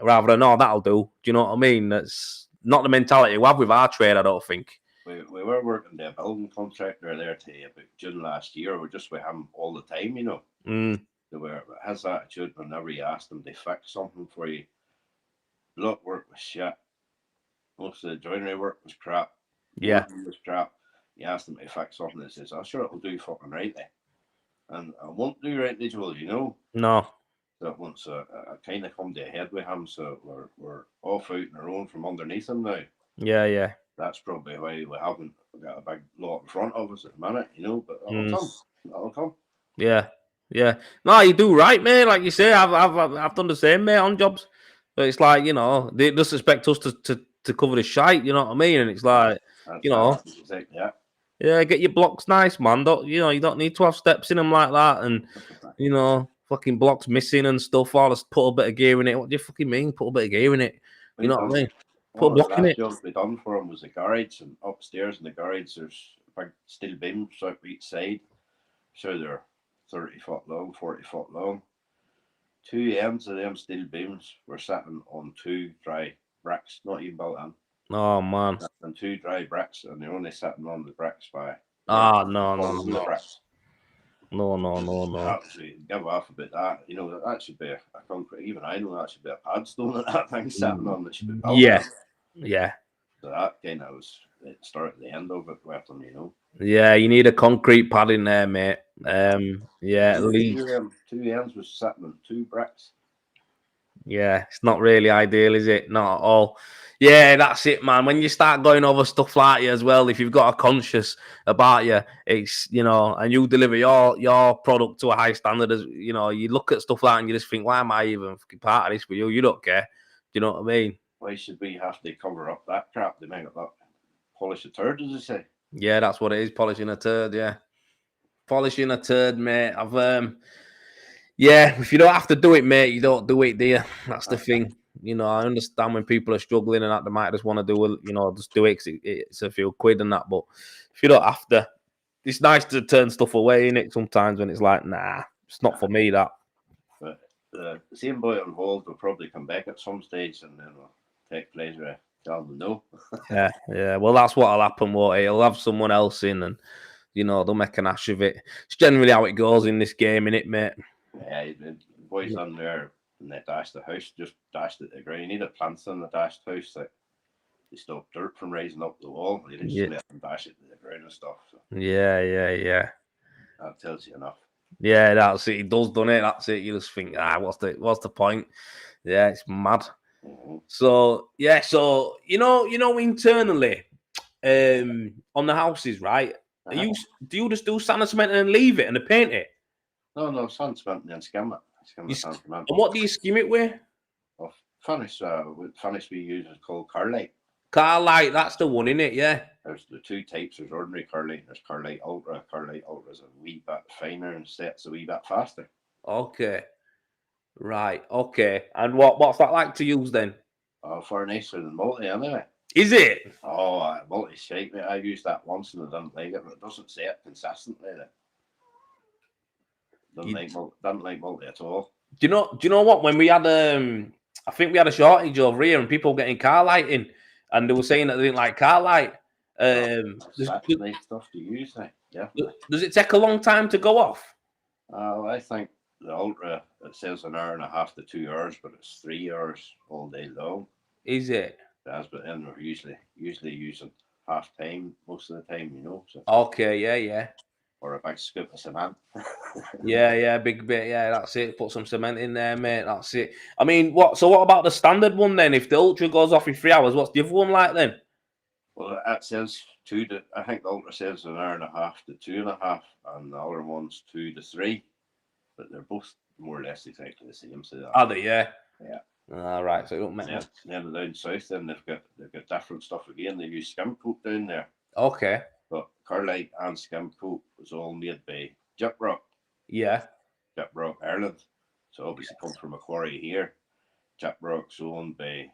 Rather than that'll do. Do you know what I mean? That's not the mentality we have with our trade, I don't think. We were working the building contractor there to about June last year. We're just with him all the time, you know. They were his attitude whenever you asked him to fix something for you. Block work was shit. Most of the joinery work was crap. Yeah. It was crap. You asked him to fix something, he says, "I'm sure it'll do fucking right there." And I won't do right, Joel, you know. No. So once I kind of come to a head with him, so we're off out on our own from underneath him now. Yeah, yeah. That's probably why we haven't got a big lot in front of us at the minute, you know. But that'll come. That'll come. Yeah, yeah. No, you do right, mate. Like you say, I've done the same, mate, on jobs. But it's like, they just expect us to cover the shite. You know what I mean? And it's like, yeah, get your blocks nice, man. You don't need to have steps in them like that, and fucking blocks missing and stuff. Or just put a bit of gear in it. What do you fucking mean? Put a bit of gear in it. You know what I mean? Put a block in it. One of the last jobs we done for him was the garage, and upstairs in the garage there's big steel beams out each side. So they're 30-foot long, 40-foot long. Two ends of them steel beams were sitting on two dry bricks, not even built in. Oh man! And two dry bricks, and they're only sitting on the bricks by. No. Give off about that. You know that should be a concrete. Even I know that should be a padstone that thing sitting on. That should be built. Yeah. So that kind of was the start at the end of it with them, you know. Yeah, you need a concrete pad in there, mate. Yeah, at least two ends was sitting on two bricks. Yeah, it's not really ideal, is it? Not at all. Yeah, that's it, man. When you start going over stuff like you as well, if you've got a conscious about you, it's and you deliver your product to a high standard, as you look at stuff like that and you just think, why am I even part of this with you? You don't care. Do you know what I mean? Why should we have to cover up that crap? They make it look polish a turd, as they say. Yeah, that's what it is. Polishing a turd. Yeah, polishing a turd, mate. Yeah, if you don't have to do it, mate, you don't do it, do you? That's the thing. I understand when people are struggling and that they might just want to do, just do it because it's a few quid and that. But if you don't have to, it's nice to turn stuff away in it sometimes when it's like, nah, it's not for me, that. But the same boy involved will probably come back at some stage and then we'll take pleasure tell them no. Yeah. Well, that's what'll happen, won't it? He'll have someone else in and, they'll make an ash of it. It's generally how it goes in this game, innit, mate? Yeah, the boys on there and they dashed the house, just dashed it to the ground. You need a plant in the dashed house that they stop dirt from rising up the wall. You just let them dash it to the ground and stuff. So. Yeah. That tells you enough. Yeah, that's it. It does, doesn't it? That's it. You just think, what's the point? Yeah, it's mad. Mm-hmm. So internally, on the houses, right? Do you just do sand and cement and leave it and paint it? No, sand cement and then skim it. And what do you skim it with? Well, finish we use is called Carlite. Carlite, that's the one, isn't it? Yeah. There's the two types. There's ordinary Carlite. There's Carlite Ultra. Carlite Ultra is a wee bit finer and sets a wee bit faster. Okay. Right. Okay. And what's that like to use then? Far nicer than multi anyway. Is it? Oh, multi shite, mate. I used that once and I didn't like it, but it doesn't set consistently. Didn't like multi at all. Do you know what? When we had I think we had a shortage over here and people getting Carlite in, and they were saying that they didn't like Carlite. That's nice stuff to use, definitely. Does it take a long time to go off? I think the Ultra, it says an hour and a half to 2 hours, but it's 3 hours all day long. Is it? That's but then we're usually using half time most of the time, So. Okay, yeah. or a big scoop of cement. Yeah, big bit. Yeah, that's it. Put some cement in there, mate. That's it. I mean, what? So, what about the standard one then? If the ultra goes off in 3 hours, what's the other one like then? Well, it says I think the ultra says 1.5 to 2.5, and the other one's 2 to 3. But they're both more or less exactly the same. So Are they? Yeah. Yeah. All right. So it don't make much. Then down south, then they've got different stuff again. They use skim coat down there. Okay. But Carlite and skim coat was all made by Gyprock. Yeah. Gyprock, Ireland. So obviously comes from a quarry here. Gyprock's owned by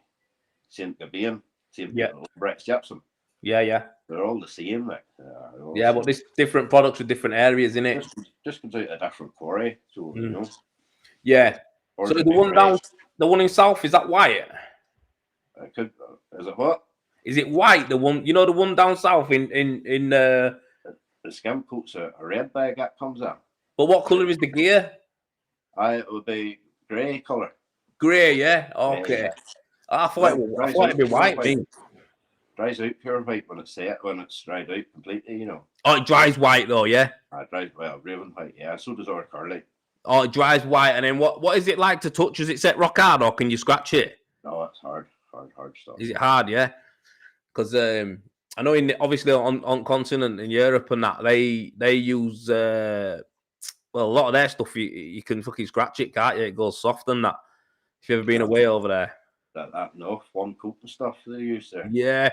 St. Gabain, same people, Brett Gypsum. Yeah. They're all the same, like. Yeah, but there's different products with different areas, in it. Just comes out a different quarry, so you know. Yeah. Or so the one down, the one in south, is that white? Is it what? Is it white? The one, the one down south in the skim coat's a red bag that comes in. But what colour is the gear? It would be grey colour. Grey, yeah. Okay. Yeah. I thought it'd be white. Dries out pure white when it's set, when it's dried out completely, you know. Oh, it dries white though, yeah. It dries raven white, yeah. So does our Carly. Oh, it dries white, and then what is it like to touch? Is it set rock hard, or can you scratch it? No, it's hard stuff. Is it hard? Yeah. Because I know obviously on continent in Europe and that they use a lot of their stuff you can fucking scratch it, can't you? It goes soft and that. If you've ever been away over there. No, one coat and stuff they use there. Yeah.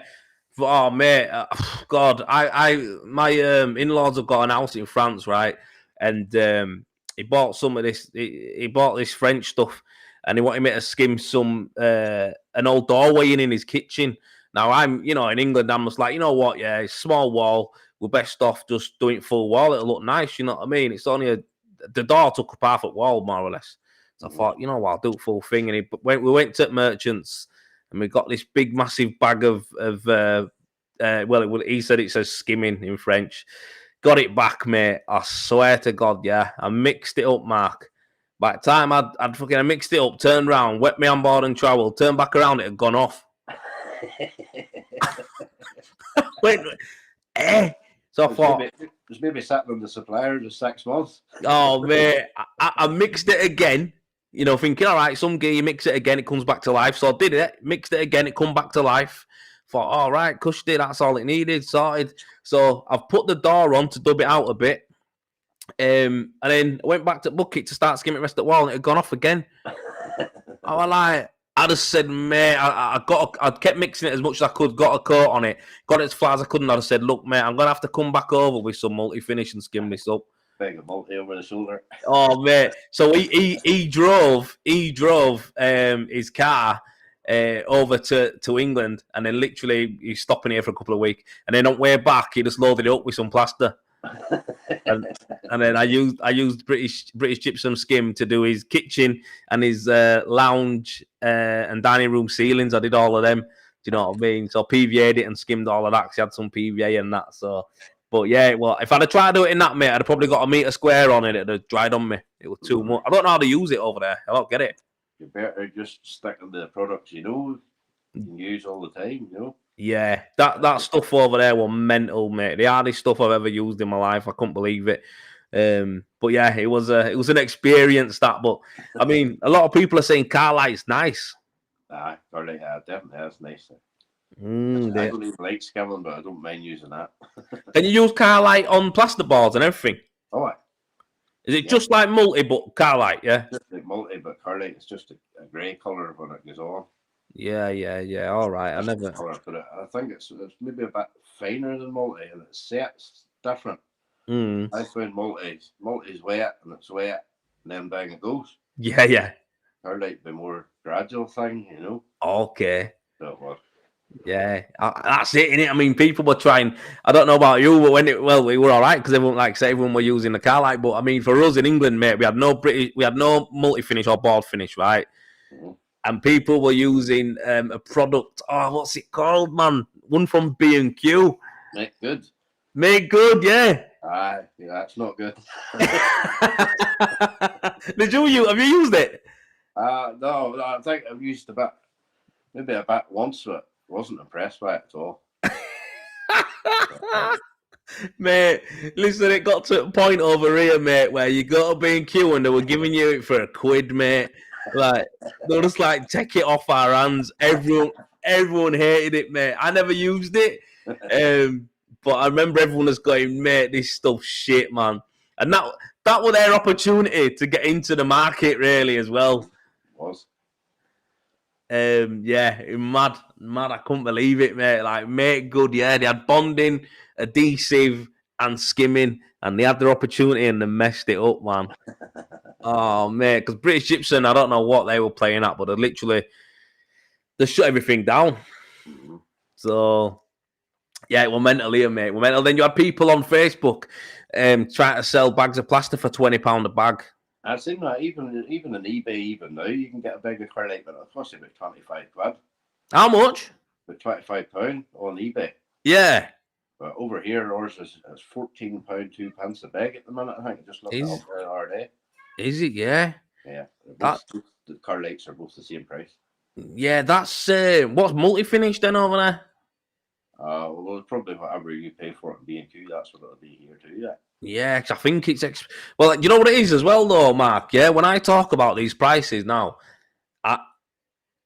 Oh mate, God, my in-laws have got an house in France, right? And he bought some of this. He bought this French stuff, and he wanted me to skim some an old doorway in his kitchen. Now I'm, in England, I'm just like, you know what? Yeah, it's small wall. We're best off just doing it full wall. It'll look nice. You know what I mean? It's only the door took up half a wall, more or less. So I thought, you know what? I'll do the full thing. And we went to Merchants, and we got this big, massive bag of he said it says skimming in French. Got it back, mate. I swear to God, yeah. I mixed it up, Mark. By the time I mixed it up, turned around, wet me on board and trowel, turned back around, it had gone off. Wait. So I thought, there's maybe sat on the supplier just 6 months. Oh, mate. I mixed it again. Thinking, all right, some gear, you mix it again, it comes back to life. So I did it, mixed it again, it come back to life. Thought, all right, cushed it, that's all it needed, sorted. So I've put the door on to dub it out a bit. And then I went back to bucket to start skimming the rest of the wall, and it had gone off again. I was like, I just said, mate, I kept mixing it as much as I could, got a coat on it, got it as far as I could, and I just said, look, mate, I'm going to have to come back over with some multi-finish and skim this up. Big a multi over the shoulder. Oh, mate. So he drove his car over to England, and then literally he's stopping here for a couple of weeks, and then on the way back he just loaded it up with some plaster. and then I used British gypsum skim to do his kitchen and his lounge and dining room ceilings. I did all of them. Do you know what I mean? So PVA'd it and skimmed all of that because he had some PVA and that. So, but yeah, well, if I'd have tried to do it in that, mate, I'd have probably got a metre square on it. It'd have dried on me. It was too much. I don't know how to use it over there. I don't get it. You better just stick to the products you can use all the time, Yeah, that stuff over there was mental, mate. The hardest stuff I've ever used in my life. I couldn't believe it. But yeah, it was an experience, that. But I mean, a lot of people are saying Carlite's nice. Carlite, definitely is nice. I Yeah. don't even like skimming, but I don't mind using that. Can you use Carlite on plasterboards and everything? Oh, is it just like multi, but Carlite? Yeah, just like multi, but Carlite is just a grey colour when it goes on. Yeah. All right, I never. Colour, but I think it's maybe a bit finer than multi, and it sets different. I find multi's wet, and it's wet, and then bang it goes. Yeah. Carlite be more gradual thing, Okay. So what? Yeah, that's it, innit? I mean, people were trying. I don't know about you, but we were all right because everyone were using the Carlite. But I mean, for us in England, mate, we had no multi-finish or board finish, right? Mm-hmm. And people were using a product. Oh, what's it called, man? One from B&Q. Make good. Make good, yeah. Yeah, that's not good. Have you used it? No, I think I've used maybe a bit once, but wasn't impressed by it at all. Mate, listen, it got to a point over here, mate, where you got to B&Q and they were giving you it for £1, mate. Like, they were just like, take it off our hands. Everyone hated it, mate. I never used it. But I remember everyone was going, mate, this stuff's shit, man. And that was their opportunity to get into the market, really, as well. Was. Yeah, mad. I couldn't believe it, mate. Like, make good, yeah. They had bonding, adhesive, and skimming, and they had their opportunity and they messed it up, man. Oh, mate, because British Gypsum, I don't know what they were playing at, but they shut everything down. Mm-hmm. So, yeah, it was mental here, mate. It was mental. Then you had people on Facebook trying to sell bags of plaster for £20 a bag. I've seen that even on eBay. Even now, you can get a bag of acrylic, but it costs you about £25. How much? About £25 on eBay. Yeah. But over here, ours is £14 2 pence a bag at the minute. I think I just looked it up the other day. Is it? Yeah. Yeah. The acrylics are both the same price. Yeah, that's what's multi-finish then over there? Well, it's probably whatever you pay for it in B&Q, that's what it'll be here too. Yeah. Yeah, because I think it's well, you know what it is as well, though, Mark. Yeah, when I talk about these prices now,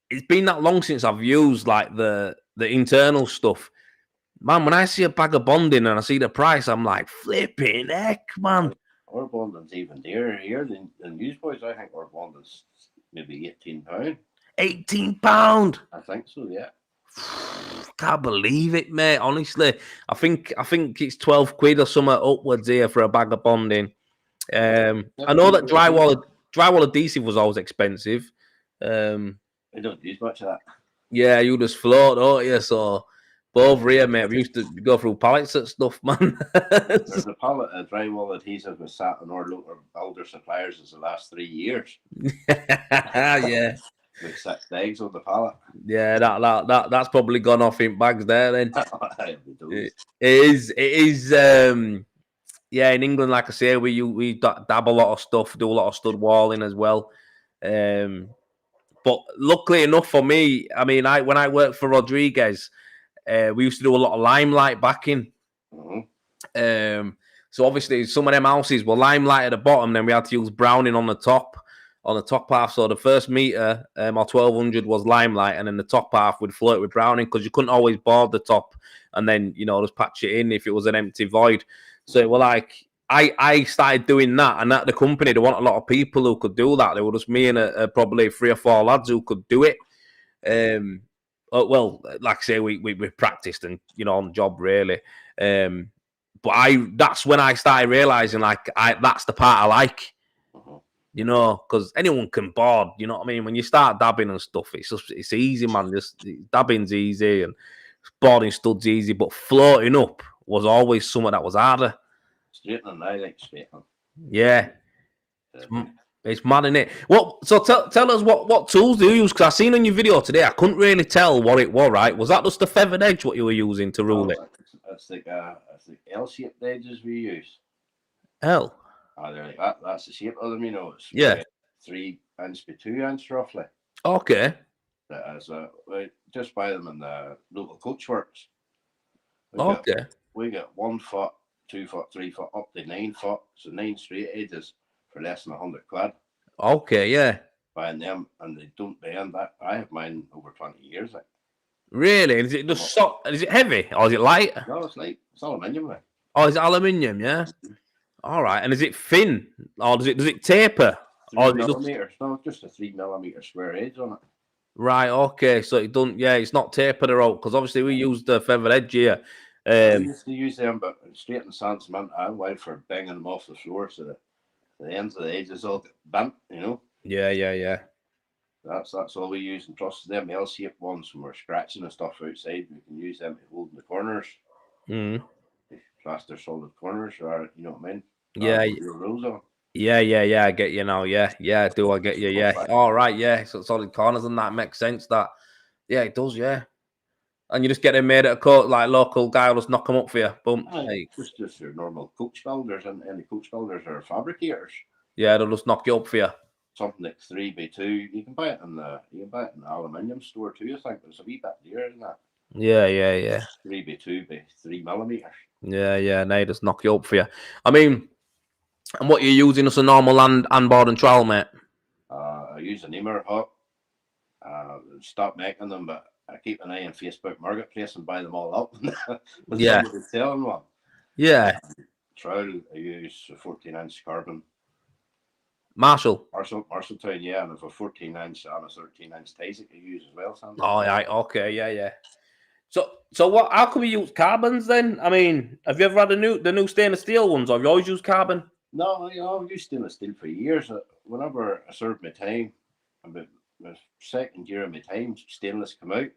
it's been that long since I've used like the internal stuff. Man, when I see a bag of bonding and I see the price, I'm like, flipping heck, man. Our bonding's even dearer here than Newsboys. I think our bonding's maybe £18. £18. I think so, yeah. Can't believe it, mate. Honestly, I think it's £12 or something upwards here for a bag of bonding. I know that drywall adhesive was always expensive. I don't use much of that. Yeah, you just float, don't you? So, but over here, mate, we used to go through pallets and stuff, man. There's a pallet of drywall adhesive was sat in our local builder suppliers for the last 3 years. Yeah. With 6 bags on the pallet. Yeah, that's probably gone off in bags there then. It is. Yeah, in England, like I say, we dab a lot of stuff, do a lot of stud walling as well. But luckily enough for me, I mean, when I worked for Rodriguez, we used to do a lot of limelight backing. Mm-hmm. So obviously some of them houses were limelight at the bottom, then we had to use browning on the top half. So the first meter or 1200 was limelight, and then the top half would float with browning because you couldn't always board the top and then just patch it in if it was an empty void. So it was like I started doing that, and at the company they want a lot of people who could do that. There were just me and probably 3 or 4 lads who could do it. Well, like I say, we practiced and on the job really. But that's when I started realizing that's the part I like. Because anyone can board, you know what I mean? When you start dabbing and stuff, it's easy, man. Just dabbing's easy and boarding stud's easy, but floating up was always something that was harder. Straightening, I like straightening. Yeah. It's mad, isn't it? So tell us what tools do you use? Because I seen on your video today, I couldn't really tell what it was, right? Was that just the feathered edge what you were using to rule it? It's like L-shaped edges we use. L? They're like that. That's the shape of them, It's 3 inch by 2 inch roughly. Okay. That is, we just buy them in the local coach works. We get 1 foot, 2 foot, 3 foot, up to 9 foot. So 9 straight edges for less than £100. Okay, yeah. Buying them, and they don't bend. That I have mine over 20 years. Really? Is it just is it heavy or is it light? No, it's light. It's aluminium. Oh, is it aluminium? Yeah. All right. And is it thin or does it taper? 3 millimeters. No, just a 3 millimeter square edge on it. Right. Okay. So it don't. Yeah, it's not tapered at all because obviously we use the feathered edge here. We used to use them, but straight in sand cement, I went for banging them off the floor so the ends of the edges all get bent, Yeah. That's all we use, and plus them L-shaped ones when we're scratching and stuff outside, we can use them to hold in the corners. Plaster solid corners, or you know what I mean? Yeah. Rules on. Yeah. I get you now. Yeah. Do I get you? Yeah. All right. Yeah. So solid corners and that makes sense. That. Yeah, it does. Yeah. And you just get them made at a coat, like local guy will just knock them up for you. Boom. Just your normal coach builders, and the coach builders are fabricators. Yeah, they'll just knock you up for you. Something like 3 by 2. You can buy it in the aluminium store too. I think there's a wee bit dearer than that. Yeah. 3 by 2 by 3 millimeters. Yeah. They just knock you up for you. I mean, and what you're using as a normal and board and trowel, mate? I use an Emer hook. Stop making them, but I keep an eye on Facebook Marketplace and buy them all up. When Yeah. somebody's selling one. Yeah. Trowel, I use a 14-inch carbon. Marshalltown, yeah, and I have a 14-inch and a 13-inch Tasic I use as well. Something. Oh, right. Okay. Yeah. So what? How can we use carbons then? I mean, have you ever had the new stainless steel ones, or have you always used carbon? No, I've used stainless steel for years. Whenever I served my time, about my second year of my time, stainless come out.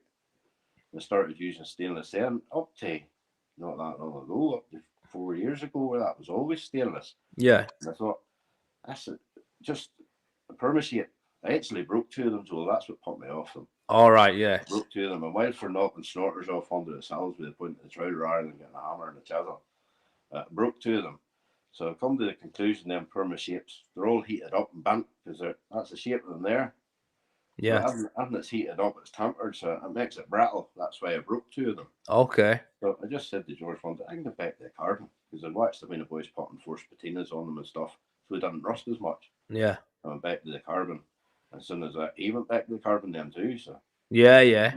I started using stainless then up to not that long ago, up to 4 years ago, where that was always stainless. Yeah. And I thought, that's just a permacy. I actually broke two of them, so that's what put me off them. All right, yeah. I broke two of them, and while for knocking snorters off onto the saddles with the point of the trowel rather than getting a hammer and a chisel, I broke two of them. So I come to the conclusion them perma shapes, they're all heated up and bent because that's the shape of them there. Yeah. So and it's heated up, it's tempered, so it makes it brittle. That's why I broke two of them. Okay. So I just said to George one day, I can get back to the carbon because I'd watched the boys putting forced patinas on them and stuff, so it didn't rust as much. Yeah. I went back to the carbon. As soon as he went back to the carbon then too. So Yeah.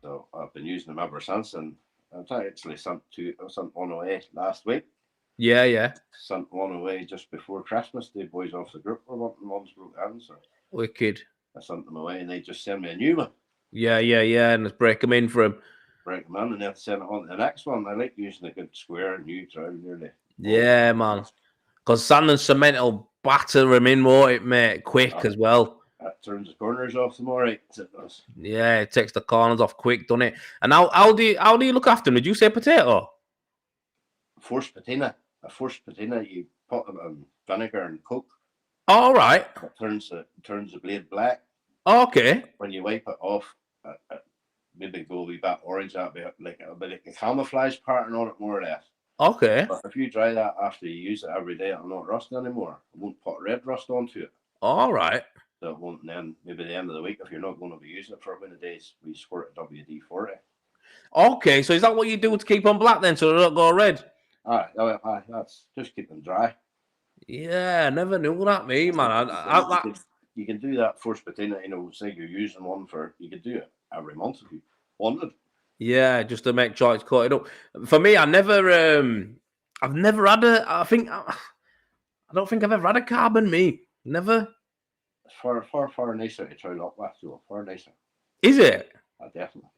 So I've been using them ever since, and I've actually sent one away last week. Yeah. Sent one away just before Christmas. The boys off the group were wanting ones broke in, so wicked. I sent them away, and they just sent me a new one. Yeah, and let's break them in for them. Break them in, and then send it on to the next one. I like using a good square new trowel nearly. Yeah, man. Because sand and cement will batter them in, won't it, mate? Quick as well. That turns the corners off them all right. It does. Yeah, it takes the corners off quick, doesn't it? And how do you look after them? Did you say potato? Forced patina. A forced patina, you put them in vinegar and coke. All right. It turns the blade black. Okay. When you wipe it off, maybe go a wee bit orange, that'll be like a camouflage pattern on it, more or less. Okay. But if you dry that after you use it every day, it'll not rust anymore. It won't put red rust onto it. All right. So it won't. And then maybe the end of the week, if you're not going to be using it for a minute days, we squirt a WD-40. Okay, so is that what you do to keep them black then, so they don't go red? Aye, that's just keep them dry. Yeah, I never knew that, me, man. You can do that forced patina, say you're using one you could do it every month if you wanted. Yeah, just to make sure it's coated up. For me, I've never had I don't think I've ever had a carbon, me. Never. It's far nicer to try up with, so far nicer. Is it? Definitely.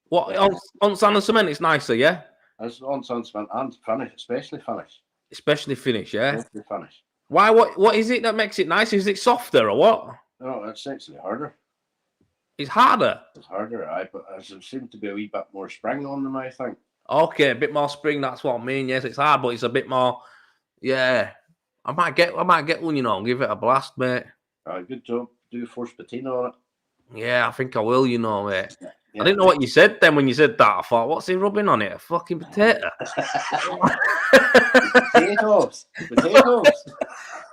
What, on sand and cement, it's nicer, yeah? It's on sand and cement and finish, especially finish. Especially finish, yeah? Especially finish. Why? What is it that makes it nice? Is it softer or what? No, it's actually harder. It's harder? It's harder, but there seems to be a wee bit more spring on them, I think. Okay, a bit more spring, that's what I mean. Yes, it's hard, but it's a bit more, yeah. I might get one, and give it a blast, mate. Good job. Do forced patina on it. Yeah, I think I will, mate. Yeah. I didn't know what you said then when you said that. I thought, what's he rubbing on it? A fucking potato. Potatoes.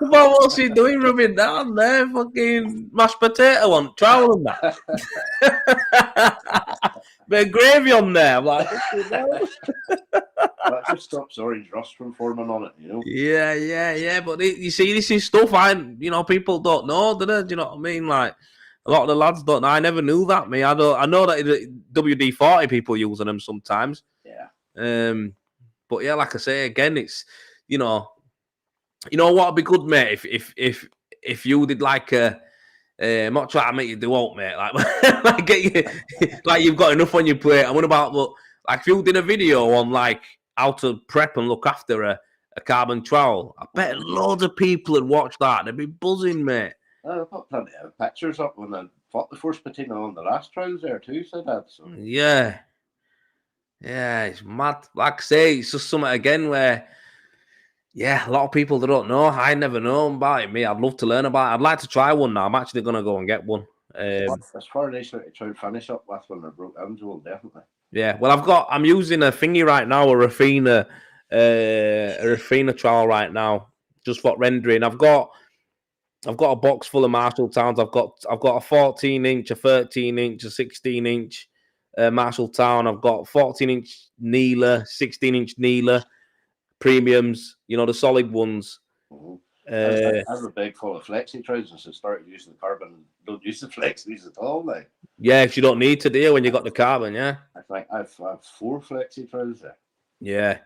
Well, what's he doing rubbing down there? Fucking mashed potato on trowel and that. Bit of gravy on there. I'm like, that just stops orange rust from forming on it, Yeah. But you see, this is stuff people don't know, do they? Do you know what I mean? Like, a lot of the lads don't know. I never knew that, me. I know that WD-40 people using them sometimes. Yeah. But yeah, like I say again, it's what'd be good, mate, if you did like I'm not trying to make you do out, mate. Like like you've got enough on your plate. And what about like if you did a video on like how to prep and look after a carbon trowel? I bet loads of people would watch that. They'd be buzzing, mate. I've got plenty of pictures up when I put the forced patina on the last trowels there too, so that's Yeah, it's mad. Like I say, it's just something again where, a lot of people, they don't know. I never know about it, me. I'd love to learn about it. I'd like to try one now. I'm actually going to go and get one. As far as I try and finish up with when they're broke ends, well, definitely. Yeah, well, I'm using a thingy right now, a Rafina trowel right now, just for rendering. I've got a box full of Marshall Towns. I've got a 14-inch, a 13-inch, a 16-inch, Marshalltown. I've got 14-inch Neela, 16-inch Neela premiums. You know, the solid ones. I have a bag full of flexi trousers and started using the carbon. Don't use the flexis at all now. Yeah, if you don't need to, do you, when you got the carbon, yeah? I think I've 4 flexi trousers. Yeah.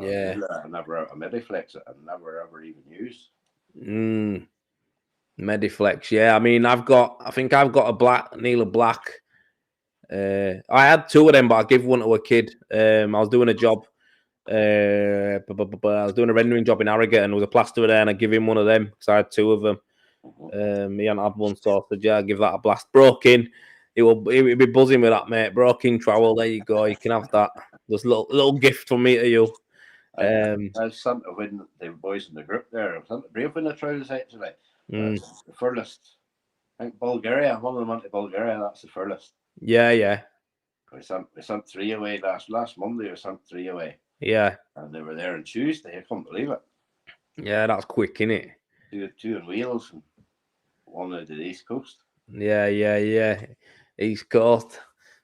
Yeah. I never a Mediflex I never ever even used. Mediflex, yeah. I mean, I think I've got a black Neela black. I had 2 of them, but I gave one to a kid. I was doing a job. I was doing a rendering job in Harrogate, and there was a plasterer there, and I give him one of them because I had 2 of them. He hadn't had one, so I said, "Yeah, give that a blast." Broke in. He'll be buzzing with that, mate. Broke in trowel. There you go. You can have that. There's a little gift from me to you. I've sent to win the boys in the group there. I've sent to brave in the trousers actually. The furthest. I think Bulgaria. One of them went to Bulgaria. That's the furthest. Yeah. We sent 3 away last Monday. We sent 3 away. Yeah. And they were there on Tuesday. I can't believe it. Yeah, that's quick, innit? 2 in Wales and 1 out of the East Coast. Yeah. East Coast.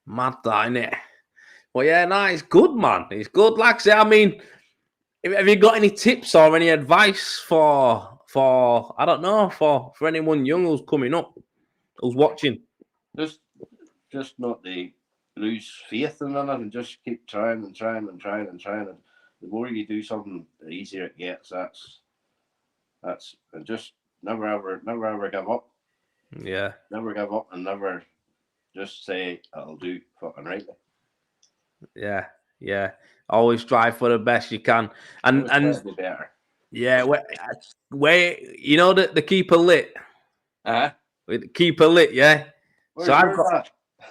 Mad that, innit? Well, yeah, no, it's good, man. It's good. Like I say, I mean, have you got any tips or any advice for I don't know, for anyone young who's coming up, who's watching? Just not to lose faith in anything. Just keep trying and trying. And the more you do something, the easier it gets. That's and just never ever give up. Yeah. Never give up and never just say I'll do fucking right. Yeah. Always strive for the best you can, and be better. Yeah, where you know the keeper lit. With keeper lit, yeah. Where's So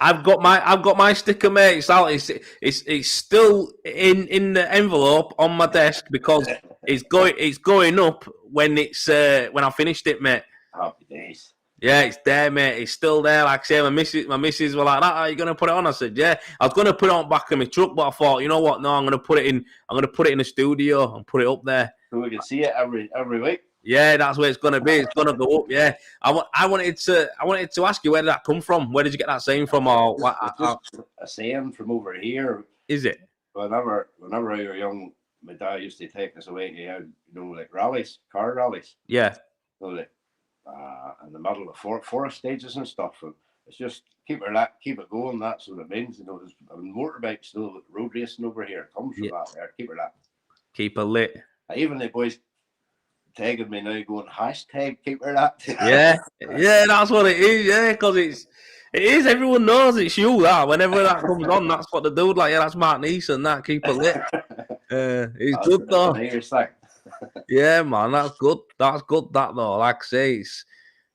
I've got my sticker, mate. It's out. It's still in the envelope on my desk because it's going up when I finished it, mate. Happy days. Yeah, it's there, mate. It's still there. Like I say, my missus were like, "That, are you gonna put it on?" I said, "Yeah." I was gonna put it on back of my truck, but I thought, you know what? No, I'm gonna put it in the studio and put it up there, so we can see it every week. Yeah, that's where it's gonna be. It's gonna go up. Yeah, I wanted to ask you, where did that come from? Where did you get that saying from? Or what? It's just a saying from over here. Is it? Whenever I was young, my dad used to take us away to like rallies, car rallies. Yeah. So like in the middle of forest stages and stuff. And it's just keep it going. That's what it means. There's motorbikes still road racing over here. It comes from that there. Keep it lit. Even the boys tagging me now, going hashtag keep her lit. Yeah, that's what it is. Yeah, because it is. Everyone knows it's you. That whenever that comes on, that's what they do. Like, yeah, that's Mark Neeson. That keep it lit. It's good though. Yeah, man, that's good. That's good. That though, like I say,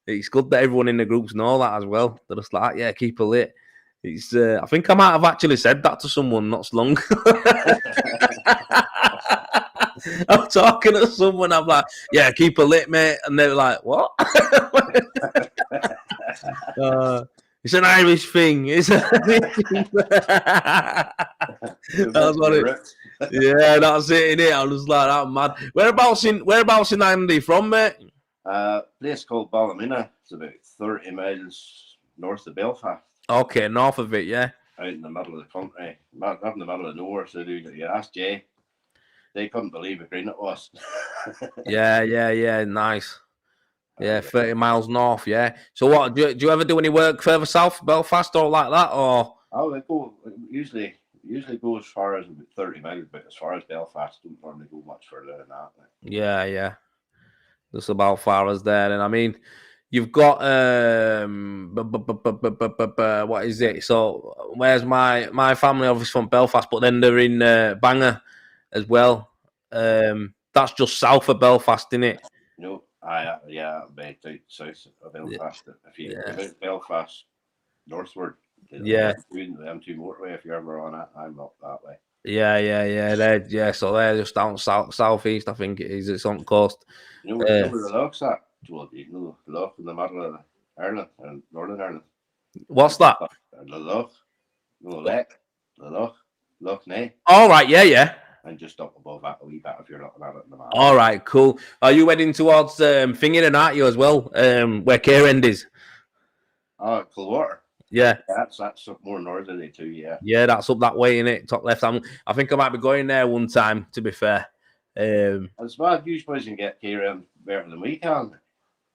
it's good that everyone in the groups know that as well. They're just like, yeah, keep it lit. It's. I think I might have actually said that to someone not so long. I'm talking to someone. I'm like, yeah, keep it lit, mate, and they're like, what? It's an Irish thing. It's that's what it. Yeah, that's it, innit? I'm just like that, mad. Whereabouts in Ireland are you from, mate? Place called Ballymena. It's about 30 miles north of Belfast. Okay, north of it, yeah. Out in the middle of the country, not in the middle of nowhere. So you ask Jay, they couldn't believe how green it was. Yeah, nice. Yeah, 30 miles north, yeah. So what, do you ever do any work further south, Belfast or like that, or? Oh, they go, usually go as far as 30 miles, but as far as Belfast, don't normally go much further than that. Yeah. Just about far as there. And I mean, you've got, what is it? So where's my family, obviously from Belfast, but then they're in Bangor as well. That's just south of Belfast, isn't it? No. Yeah, about south of Belfast. If you about Belfast northward, them two motorway. If you're ever on it, I'm up that way. Yeah. So they're just down southeast. I think it is. It's on the coast. You know where the loch's at? Well, you know the loch in the middle of Ireland and Northern Ireland. What's that? The loch, no lake, the Loch Ness. All right, yeah. And just up above that a wee bit if you're looking at it in the map. All right, cool. Are you heading towards Fingering, aren't you, as well? Where Care End is? Oh, Coolwater. Yeah. That's up more northerly too, yeah. Yeah, that's up that way, innit? Top left. I think I might be going there one time, to be fair. It's bad you boys can get K-Rem better than we can.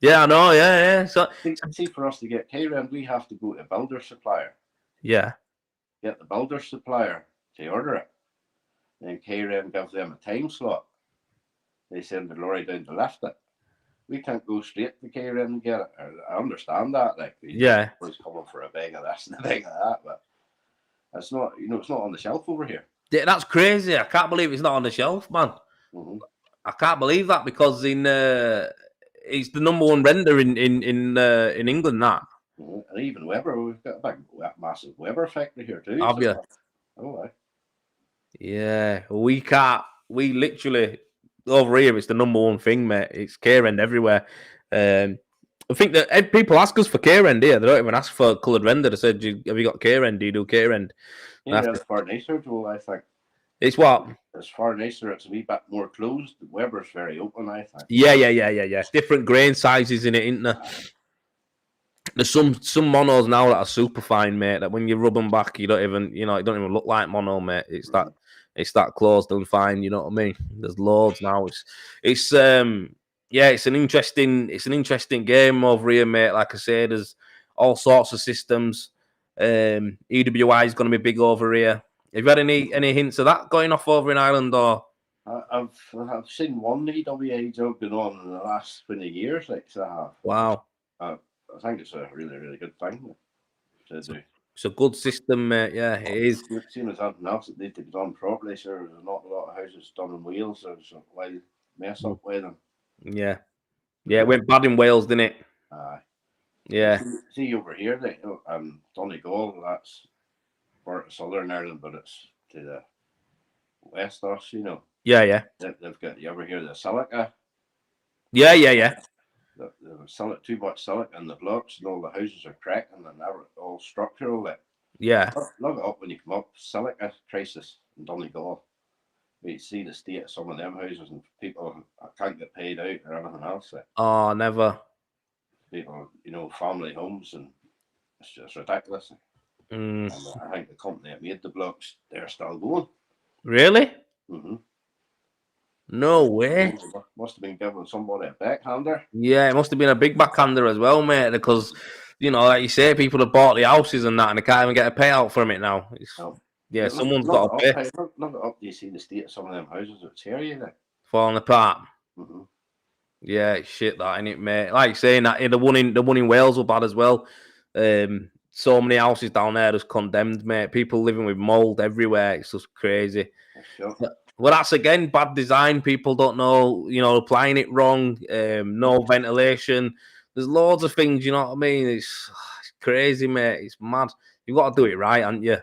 Yeah, I know, yeah. So See, for us to get K-Rem, we have to go to a builder supplier. yeah. Get the builder supplier to order it. Then K-Rem gives them a time slot. They send the lorry down to lift it. We can't go straight to K-Rem and get it. I understand that, like, Yeah. was coming for a bag of this and a bag of that, but it's not, it's not on the shelf over here. Yeah, that's crazy. I can't believe it's not on the shelf, man. Mm-hmm. I can't believe that because it's the number one render in England. That And even Weber, we've got a big, massive Weber factory here too. have you? Oh, Yeah, we can't. We literally over here. It's the number one thing, mate. It's K-Rend everywhere. I think that people ask us for K-Rend here. They don't even ask for coloured render. They said, "Have you got K-Rend? Do you do K-Rend?" yeah, it's far nicer, Joel. I think it's what. It's far nicer. It's a wee bit more closed. Weber's very open, I think. Yeah. Different grain sizes in it, isn't there? There's some monos now that are super fine, mate. That when you rub them back, you don't even, it don't even look like mono, mate. It's that closed and fine. You know what I mean? There's loads now. It's an interesting game over here, mate. Like I say, there's all sorts of systems. EWI is going to be big over here. Have you had any hints of that going off over in Ireland or? I've seen one EWA job going on in the last 20 years. Like, so I have. Wow. I think it's a really, really good thing to do. It's a good system, mate. Yeah, it is. Seen as anything else that needs to be done properly. So there's not a lot of houses done in Wales. So there's a wild mess up with them. Yeah. It went bad in Wales, didn't it? Yeah. See over here, like, Donegal, that's part of Southern Ireland, but it's to the west of us, Yeah. They've got, you ever hear the silica? Yeah. They've too much silica in the blocks, and all the houses are cracking, and they're all structural. Like, yeah. Look it up when you come up. Silica crisis in Donegal. You see the state of some of them houses, and people can't get paid out or anything else. Like. Oh, never. People, family homes, and it's just ridiculous. And I think the company that made the blocks, they're still going. Really? Mm-hmm. No way. Must have been giving somebody a backhander. Yeah, it must have been a big backhander as well, mate, because, like you say, people have bought the houses and that, and they can't even get a payout from it now. Someone's got to pay. Look it up, do you see the state of some of them houses? It's scary, like. Falling apart. Mm-hmm. Yeah, it's shit that, ain't it, mate? Like you're saying, that the one in Wales were bad as well. So many houses down there just condemned, mate. People living with mold everywhere. It's just crazy. Sure. Well, that's again bad design. People don't know, applying it wrong. No ventilation. There's loads of things. You know what I mean? It's crazy, mate. It's mad. You've got to do it right, haven't you?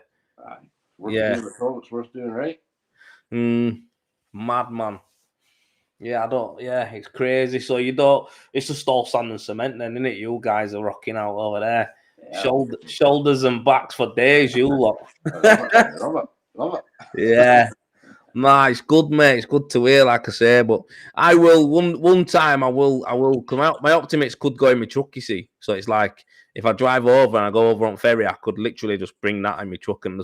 It's worth doing right. Mad, man. Yeah, I don't. Yeah, it's crazy. So you don't. It's just all sand and cement, then, isn't it? You guys are rocking out over there. Yeah. Shoulders and backs for days. You lot. Love it. Yeah. Nah, it's good, mate. It's good to hear, like I say. But I will one time. I will come out. My Optimates could go in my truck, you see. So it's like if I drive over and I go over on ferry, I could literally just bring that in my truck and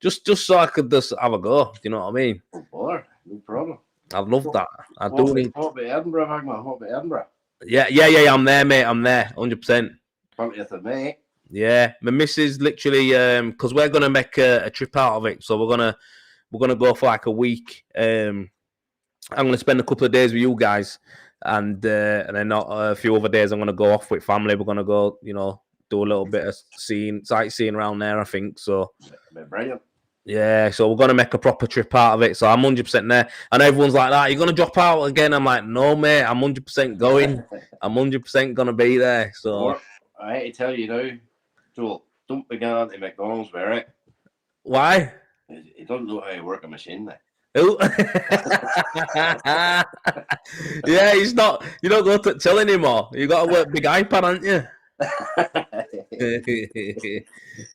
just so I could just have a go. Do you know what I mean? Oh, boy, no problem. I'd love that. I do. What about Edinburgh, Hagman? What about Edinburgh? Yeah. I'm there, mate. I'm there, 100%. 20th of May. Yeah, my missus literally because we're gonna make a trip out of it, so we're gonna go for like a week. I'm gonna spend a couple of days with you guys, and then not a few other days I'm gonna go off with family. We're gonna go, do a little bit of sightseeing around there. I think so. Brilliant. Yeah, so we're gonna make a proper trip out of it. So I'm 100% there, and everyone's like that. You're gonna drop out again? I'm like, no, mate. I'm 100% going. I'm 100% gonna be there. So I hate to tell you now, Joel, don't begin at McDonald's with it. Why? He doesn't know how to work a machine there. Yeah, he's not. You don't go to till anymore. You got to work big iPad, haven't you?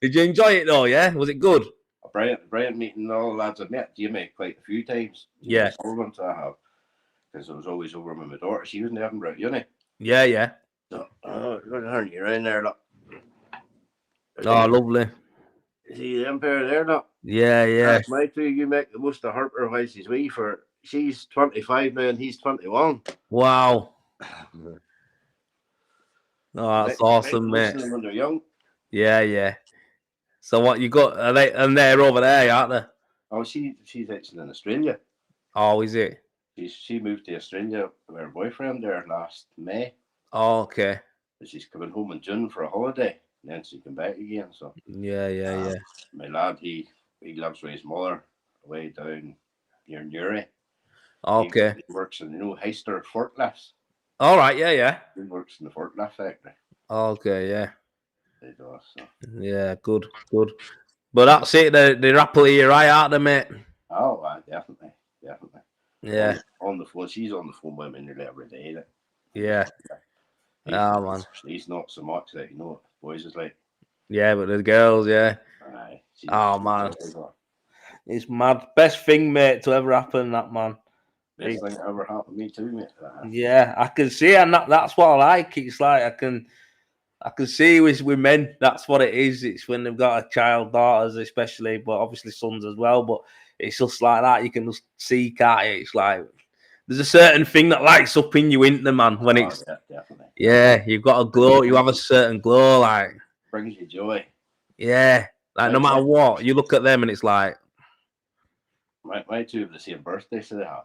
Did you enjoy it though? Yeah, was it good? A brilliant meeting. All the lads I've met Jimmy quite a few times. Yeah, Sullivan I have, because I was always over with my daughter. She was in Edinburgh Uni. Yeah. So, you're around there, look. Oh, lovely. See them pair there, look. Yeah, yeah. That's my two. You make the most of her while she's wee for. She's 25 now and he's 21. Wow. Oh, that's Make awesome, the most mate. of them when they're young. Yeah, yeah. So what you got? Are they, and they're over there, aren't they? Oh, she's actually in Australia. Oh, is it? She moved to Australia with her boyfriend there last May. Oh, okay. She's coming home in June for a holiday, and then she come back again. So Yeah. my lad, he lives with his mother way down near Newry. Okay. He works in Heister forklifts. All right. Yeah. He works in the forklift factory. Okay. Yeah. He does. So. Yeah. Good. But that's it. They're happily here, right, aren't they, mate? Oh, definitely. Yeah. On the phone. She's on the phone with me nearly every day. Like. Yeah. Man. He's not so much that boys is like. Yeah, but the girls, yeah. Aye. Man. It's mad. Best thing, mate, to ever happen, that man. Best thing that ever happened to me too, mate. Yeah, I can see, and that's what I like. It's like I can see with men, that's what it is. It's when they've got a child, daughters especially, but obviously sons as well. But it's just like that. You can just see, can't you? It's like there's a certain thing that lights up in you, isn't there, man? When it's definitely. Yeah, you've got a glow. You have a certain glow, like brings you joy. Yeah, like no matter what, you look at them and it's like. My two have the same birthday, so they have.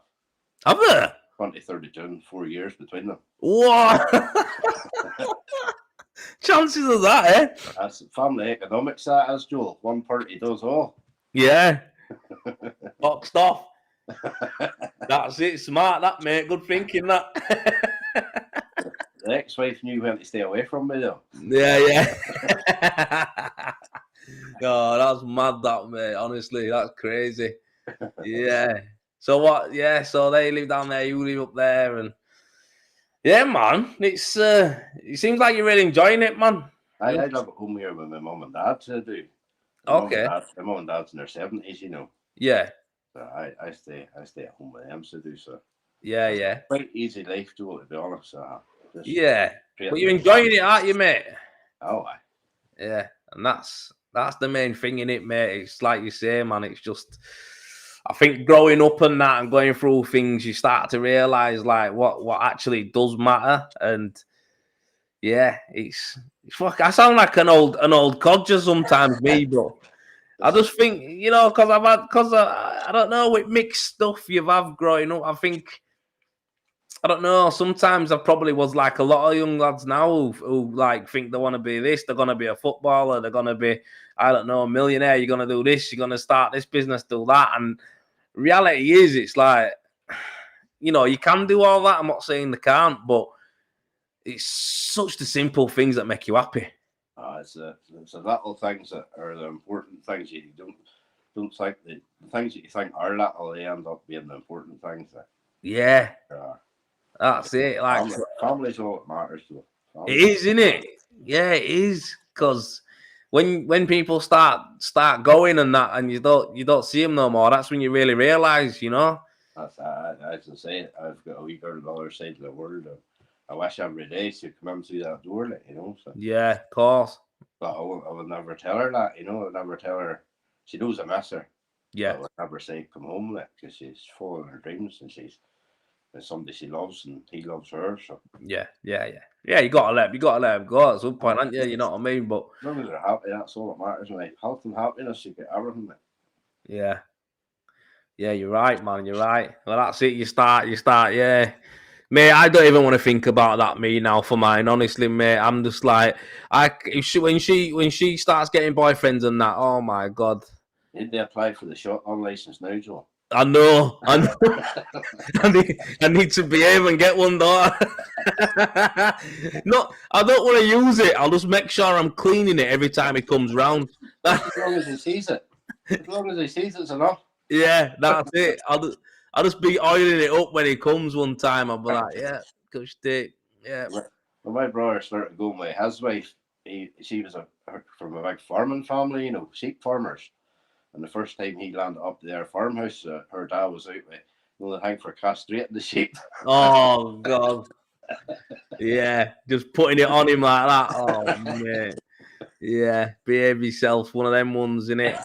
Have they? 23rd of June, 4 years between them. What? Chances of that, eh? That's family economics, that is, Joel. One party does all. Yeah. Boxed off. That's it. Smart, that, mate. Good thinking, that. The ex-wife knew when to stay away from me, though. Yeah. Oh, that's mad, that, mate. Honestly, that's crazy. Yeah. So what? Yeah. So they live down there. You live up there, and yeah, man. It's it seems like you're really enjoying it, man. I live at home here with my mum and dad to do. Okay. My mum and dad's in their 70s, Yeah. So I stay at home with them to do so. Yeah. Quite easy life, Joel, to be honest. Yeah. But you're enjoying it, aren't you, mate? Oh, aye. Yeah, and that's the main thing in it, mate. It's like you say, man. It's just, I think growing up and that and going through things, you start to realize like what actually does matter. And yeah, it's fuck. I sound like an old codger sometimes, me, but I just think because I don't know, with mixed stuff you've had growing up. I think. I don't know. Sometimes I probably was like a lot of young lads now who like think they want to be this. They're gonna be a footballer. They're gonna be, I don't know, a millionaire. You're gonna do this. You're gonna start this business, do that. And reality is, it's like, you can do all that. I'm not saying they can't, but it's such the simple things that make you happy. It's the little things that are the important things. You don't think the things that you think are little, they end up being the important things. Yeah. That's it. Like family's all that matters to it. It is, isn't it? Yeah, it is. Because when people start going and that, and you don't see them no more, that's when you really realize, That's as I say, I've got a wee girl on the other side of the world. I wish every day she'd come in through that door, So. Yeah, of course. But I would never tell her that, I would never tell her. She knows I miss her. Yeah. I would never say come home, because she's following her dreams and she's somebody she loves and he loves her. So yeah. You gotta let him go at some point, aren't you? You know what I mean? But as long as they're happy, that's all that matters. Mate. Health and happiness, you get everything. Mate. Yeah, you're right, man. You're right. Well, that's it. You start. Yeah, mate. I don't even want to think about that. Me now for mine, honestly, mate. I'm just like, when she starts getting boyfriends and that. Oh my god. Did they apply for the shotgun license now, Joe? I know. I need to behave and get one, though. No, I don't want to use it. I'll just make sure I'm cleaning it every time it comes round. As long as he sees it. As long as he sees it's enough. Yeah, that's it. I'll just be oiling it up when he comes one time. I'll be like, yeah, good stick. Yeah. When my brother started going with his wife, she was from a big farming family, sheep farmers. And the first time he landed up to their farmhouse, her dad was out with the thing for castrating the sheep. Oh, God. Yeah, just putting it on him like that. Oh, man. Yeah, behave yourself. One of them ones, innit?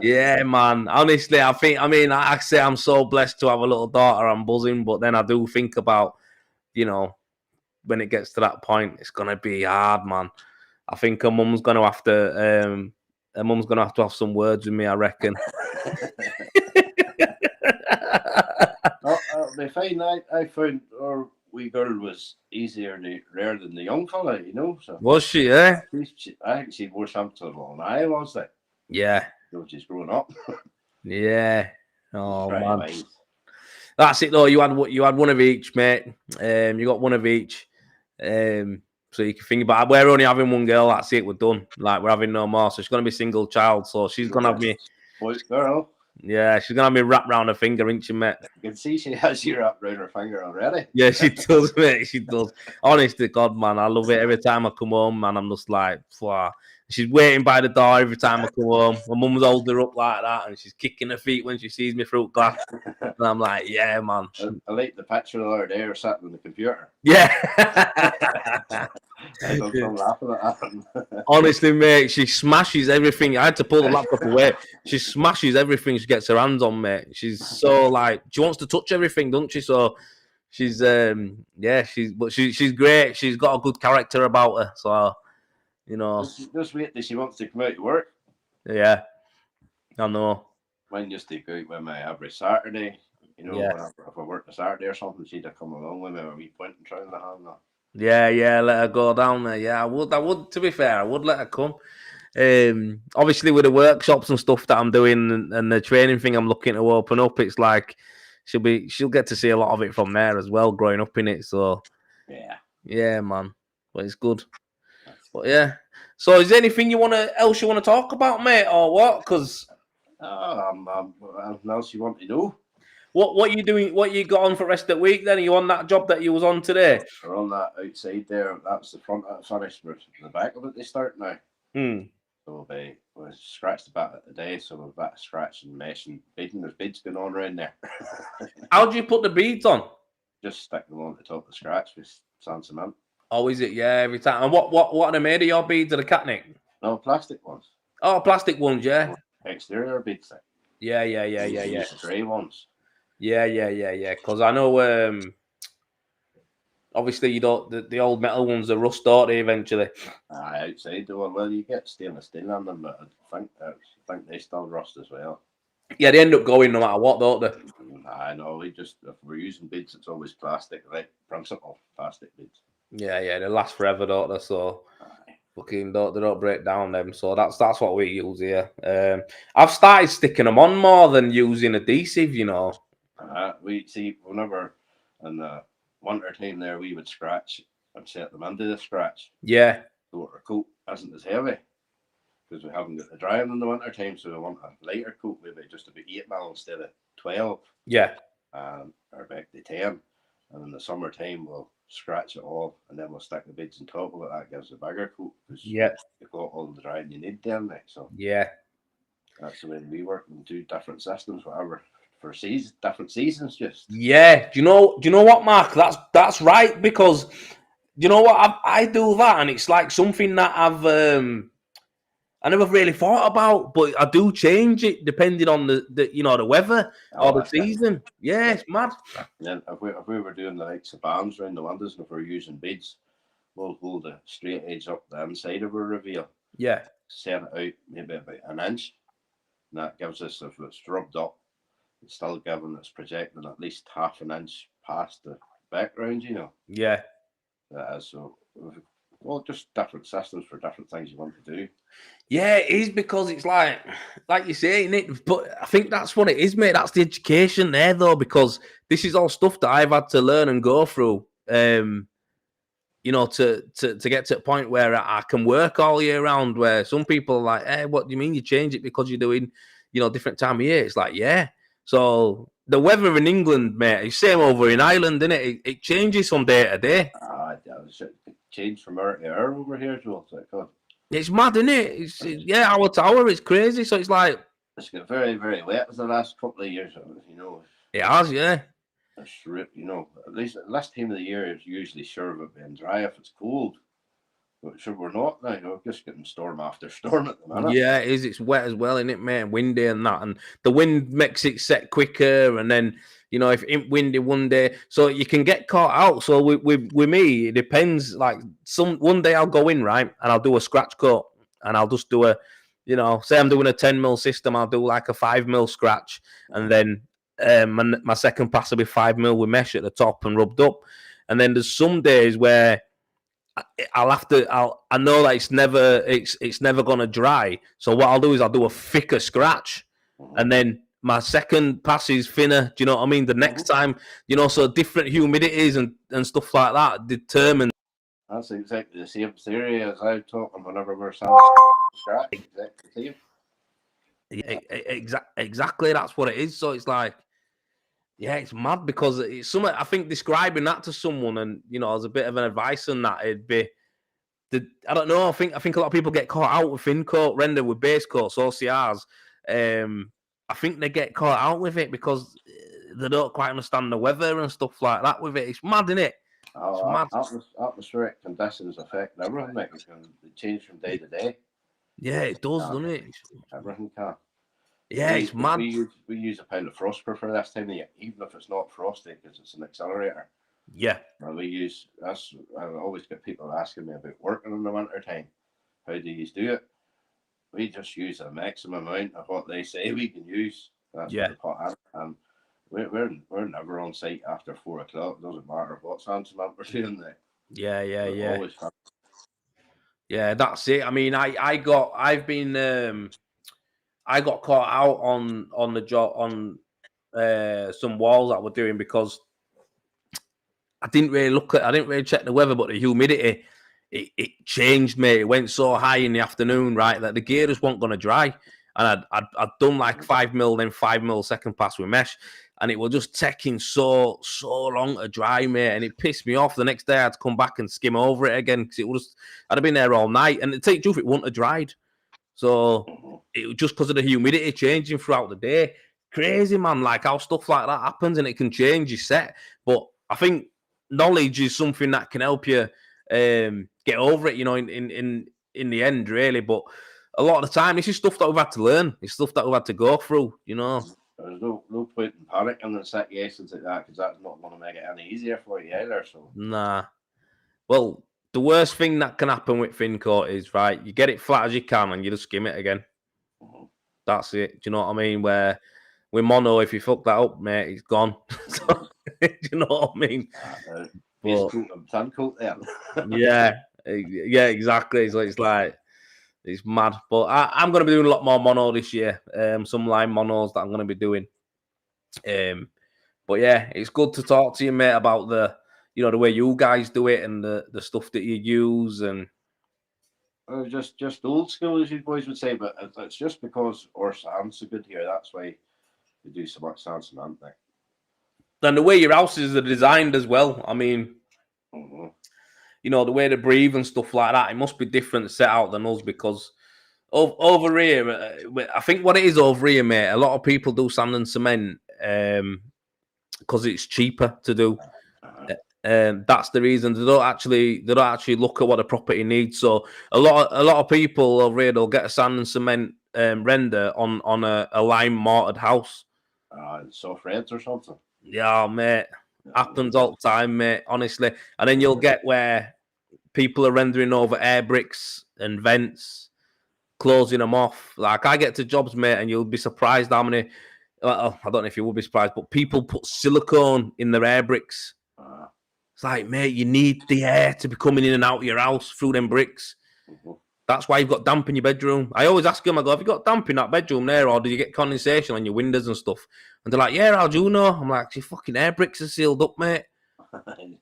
Yeah, man. Honestly, like I say, I'm so blessed to have a little daughter. I'm buzzing, but then I do think about, when it gets to that point, it's gonna be hard, man. I think her mum's gonna have to have some words with me, I reckon. Oh, it'll be fine. I found our wee girl was easier to rear than the young fella, So Was she, eh? I think she more something than I was. Like, Yeah. she's growing up. Yeah. She's Oh pretty man. wise. That's it though. You had one of each, mate. You got one of each. So you can think about we're only having one girl, that's it, we're done. Like we're having no more. So she's gonna be single child. So she's gonna have me. Boy, girl. Yeah, she's gonna have me wrapped round her finger, ain't she, mate? You can see she has you wrapped around her finger already. Yeah, she does, mate. She does. Honest to God, man, I love it. Every time I come home, man, I'm just like, wow. She's waiting by the door every time I come home. My mum's holding her up like that, and she's kicking her feet when she sees me through glass. And I'm like, yeah, man. I like the picture the other day or sat on the computer. Yeah. I'm laughing at that. Honestly, mate, she smashes everything. I had to pull the laptop away. She smashes everything she gets her hands on, mate. She's so like she wants to touch everything, doesn't she? So she's she's great. She's got a good character about her. So Just wait till she wants to come out to work. Yeah, I know. Mine used to go out with me every Saturday. Yeah. If I worked a Saturday or something, she'd have come along with me with a wee point and try the hand. Yeah, let her go down there. Yeah, I would. To be fair, I would let her come. Obviously, with the workshops and stuff that I'm doing and the training thing I'm looking to open up, it's like she'll get to see a lot of it from there as well, growing up in it. So yeah, man. But it's good. But yeah. So, is there anything else you want to talk about, mate, or what? Because anything else you want to do? What you doing? What you got on for the rest of the week? Then are you on that job that you was on today? We're on that outside there. That's the front of it finished. But the back of it they start now. So we scratched a bit at the day. So we've got scratching, meshing, beading. There's beads going on around there. How do you put the beads on? Just stick them on the top of the scratch with sand cement. Oh, is it? Yeah, every time. And what are they made of? Your beads or the catnick? No, plastic ones. Oh, plastic ones, yeah. Exterior beads. Yeah. The grey ones. Yeah. Because I know, obviously, you don't. The old metal ones are rust, don't they? Eventually. Outside the one. Well, you get stainless steel on them, but I think they still rust as well. Yeah, they end up going no matter what, don't they? I know. If we're using beads, it's always plastic, right? Principle plastic beads. Yeah, they last forever, don't they? So. Fucking they don't break down them, so that's what we use here. I've started sticking them on more than using adhesive, We see whenever in the winter time there we would scratch and set them into the scratch. Yeah. So our coat isn't as heavy because we haven't got the drying in the winter time, so we want a lighter coat, maybe just about 8 mil instead of 12. Yeah. Or back to 10. And in the summertime we'll scratch it all and then we'll stick the beads on top of it. That gives a bigger coat because you've got all the drying you need down there. So yeah, that's the way we work and do different systems, whatever for different seasons. Just do you know what, Mark? That's right, because you know what, I do that and it's like something that I never really thought about, but I do change it depending on the weather or the season. Yeah, it's mad. And then if we were doing the likes of bands around the windows and if we're using beads, we'll hold a straight edge up the inside of our reveal. Yeah. Set it out maybe about an inch. And that gives us, if it's rubbed up, it's still giving us projecting at least half an inch past the background, Yeah. That is so. Well, just different systems for different things you want to do. Yeah, it is, because it's like you say, innit? But I think that's what it is, mate. That's the education there, though, because this is all stuff that I've had to learn and go through, to get to a point where I can work all year round, where some people are like, hey, what do you mean you change it because you're doing, different time of year? It's like, yeah. So the weather in England, mate, it's same over in Ireland, isn't it? It changes from day to day. It changed from hour to hour over here, Joel. It's mad, isn't it? Hour to hour, it's crazy. So it's like it's got very, very wet the last couple of years. It has, yeah. It's at least at this time of the year, it's usually sure of it being dry if it's cold. But sure, we're not now. We're just getting storm after storm at the minute. Yeah, it is. It's wet as well, isn't it, mate? Windy and that, and the wind makes it set quicker. And then if it's windy one day, so you can get caught out. So with me, it depends. Like one day I'll go in right, and I'll do a scratch cut, and I'll just do a, say I'm doing a 10mm system, I'll do like a 5mm scratch, and then my second pass will be 5mm with mesh at the top and rubbed up. And then there's some days where I know that it's never gonna dry. So what I'll do is I'll do a thicker scratch, and then my second pass is thinner. Do you know what I mean? The next time, so different humidities and stuff like that determine. That's exactly the same theory as I talk whenever we're sanding scratch. Exactly the same. Exactly, that's what it is. So it's like, yeah, it's mad because it's something. I think describing that to someone, and as a bit of an advice on that, it'd be. I don't know. I think a lot of people get caught out with thin coat render with base coats, OCRs. I think they get caught out with it because they don't quite understand the weather and stuff like that with it. It's mad, isn't it? It's mad. Atmospheric conditions affect everything. They change from day to day. Yeah, it does, doesn't it? Everything can. Yeah, it's mad. We use a pile of frostproof for this time of year, even if it's not frosty, because it's an accelerator. Yeah. And we use that's. I always get people asking me about working in the winter time. How do you do it? We just use a maximum amount of what they say we can use. That's what we put in. And we're never on site after 4 o'clock. It doesn't matter what sand cement we're doing there. Yeah. Always fun. Yeah, that's it. I mean, I got caught out on the job on some walls that we're doing because I didn't really check the weather, but the humidity it changed, mate. It went so high in the afternoon, right, that the gear just wasn't going to dry. And I'd done like 5mm, then 5mm second pass with mesh, and it was just taking so long to dry, mate. And it pissed me off. The next day I had to come back and skim over it again because I'd have been there all night, and to tell you the truth, it wouldn't have dried. So it was just because of the humidity changing throughout the day. Crazy, man, like how stuff like that happens and it can change your set. But I think knowledge is something that can help you get over it, in the end, really. But a lot of the time, this is stuff that we've had to learn. It's stuff that we've had to go through, There's no point in panicking in situations like that because that's not going to make it any easier for you either. So nah. Well, the worst thing that can happen with thin coat is, right, you get it flat as you can and you just skim it again. That's it. Do you know what I mean? Where with mono, if you fuck that up, mate, it's gone. Do you know what I mean? Yeah, exactly. So it's like, it's mad. But I'm going to be doing a lot more mono this year. Some line monos that I'm going to be doing. But yeah, it's good to talk to you, mate, about the way you guys do it and the stuff that you use and. Just old school, as you boys would say, but it's just because our sand's so good here. That's why we do so much sand cement there. And the way your houses are designed as well. I mean, the way they breathe and stuff like that, it must be different set out than us because over here, I think what it is over here, mate, a lot of people do sand and cement because it's cheaper to do. That's the reason they don't actually look at what the property needs. So a lot of people over here, they'll get a sand and cement render on a lime mortared house. Soft reds or something. Yeah, mate. Happens all the time, mate, honestly. And then you'll get where people are rendering over air bricks and vents, closing them off. Like I get to jobs, mate, and you'll be surprised how many. Well, I don't know if you will be surprised, but people put silicone in their air bricks. It's like, mate, you need the air to be coming in and out of your house through them bricks. That's why you've got damp in your bedroom. I always ask them, I go, have you got damp in that bedroom there, or do you get condensation on your windows and stuff? And they're like, yeah, how do you know? I'm like, your fucking air bricks are sealed up, mate.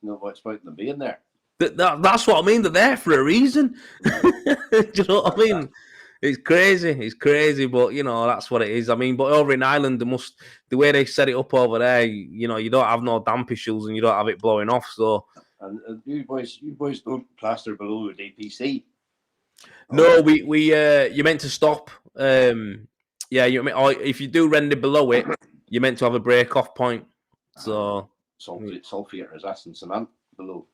Not much point in them being there. That's what I mean. They're there for a reason. Do you know what I mean? It's crazy, but that's what it is. I mean, but over in Ireland, the way they set it up over there, you don't have no damp issues and you don't have it blowing off. So, and you boys don't plaster below with DPC. No, you're meant to stop. Or if you do render below it, you're meant to have a break off point. So sulfate resistant cement below.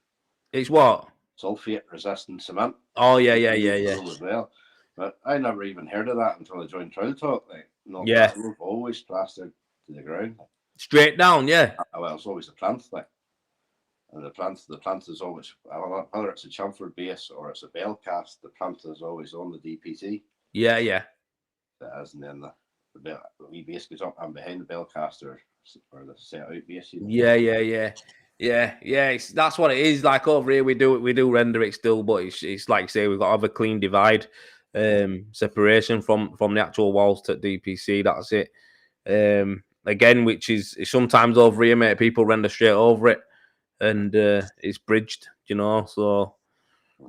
It's what? Sulfate resistant cement Oh yeah. As well. But I never even heard of that until I joined Trail Talk. Like, not Yeah. that rope, always plastered to the ground. Straight down, yeah. Well, it's always a plant thing. And the plant is always, whether it's a chamfered base or it's a bell cast, the plant is always on the DPC. Yeah. And then the wee base goes up and behind the bell cast or the set out base. Yeah. That's what it is. Like over here, we do render it still, but it's like say we've got to have a clean divide, separation from the actual walls to DPC. That's it. Again, which is sometimes over here, mate. People render straight over it, and it's bridged. So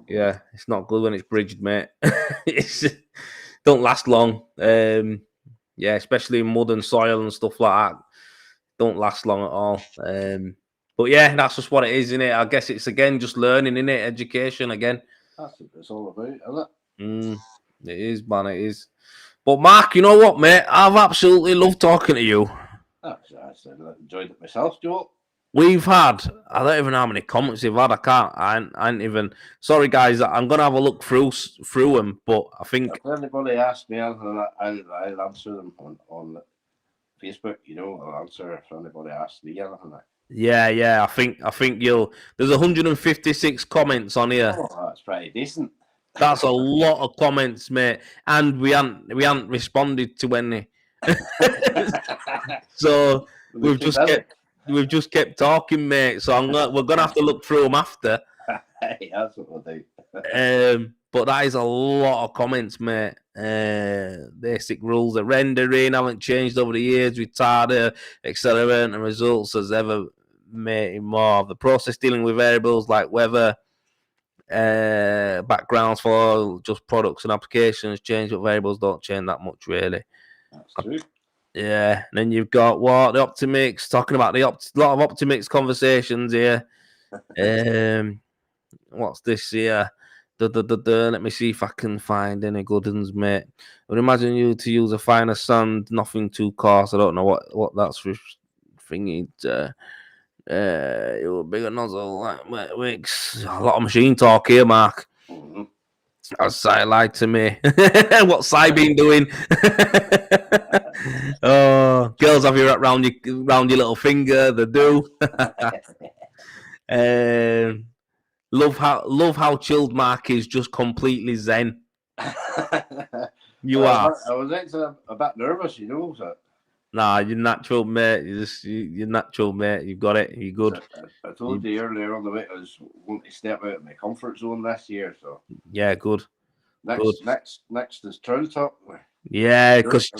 yeah, it's not good when it's bridged, mate. It's don't last long. Yeah, especially in mud and soil and stuff like that. Don't last long at all. But yeah, that's just what it is, isn't it? I guess it's again just learning, isn't it? Education again. That's what it's all about, isn't it? It is, man. It is. But Mark, you know what, mate? I've absolutely loved talking to you. I enjoyed it myself, Joe. We've had, I don't even know how many comments we've had. I ain't even. Sorry, guys. I'm gonna have a look through them, but I think if anybody asks me anything, I'll answer them on Facebook. I'll answer if anybody asks me anything. Yeah. I think you'll. There's 156 comments on here. Oh, that's pretty decent. That's a lot of comments, mate, and we haven't responded to any. So we've just kept talking, mate. So we're gonna have to look through them after. That's what we'll do. But that is a lot of comments, mate. Basic rules of rendering haven't changed over the years. Retarder, accelerant, and results has ever made more. The process dealing with variables like weather, backgrounds for just products and applications change, but variables don't change that much, really. That's true. Yeah, and then you've got what the Optimix talking about lot of Optimix conversations here. What's this here? Let me see if I can find any good ones, mate. I would imagine you to use a finer sand, nothing too coarse. I don't know what that's for thingy. Your bigger nozzle, like makes a lot of machine talk here, Mark. Mm-hmm. That's Sai lied to me. What's Sai been doing? Oh, girls have you wrapped round your little finger. They do. Love how chilled Mark is. Just completely zen. You are. I was actually a bit nervous, So. Nah, you're natural, mate. You're natural, mate. You've got it. You're good. I told you earlier on the way I was wanting to step out of my comfort zone this year. So yeah, good. Next is Trail Talk. Yeah, because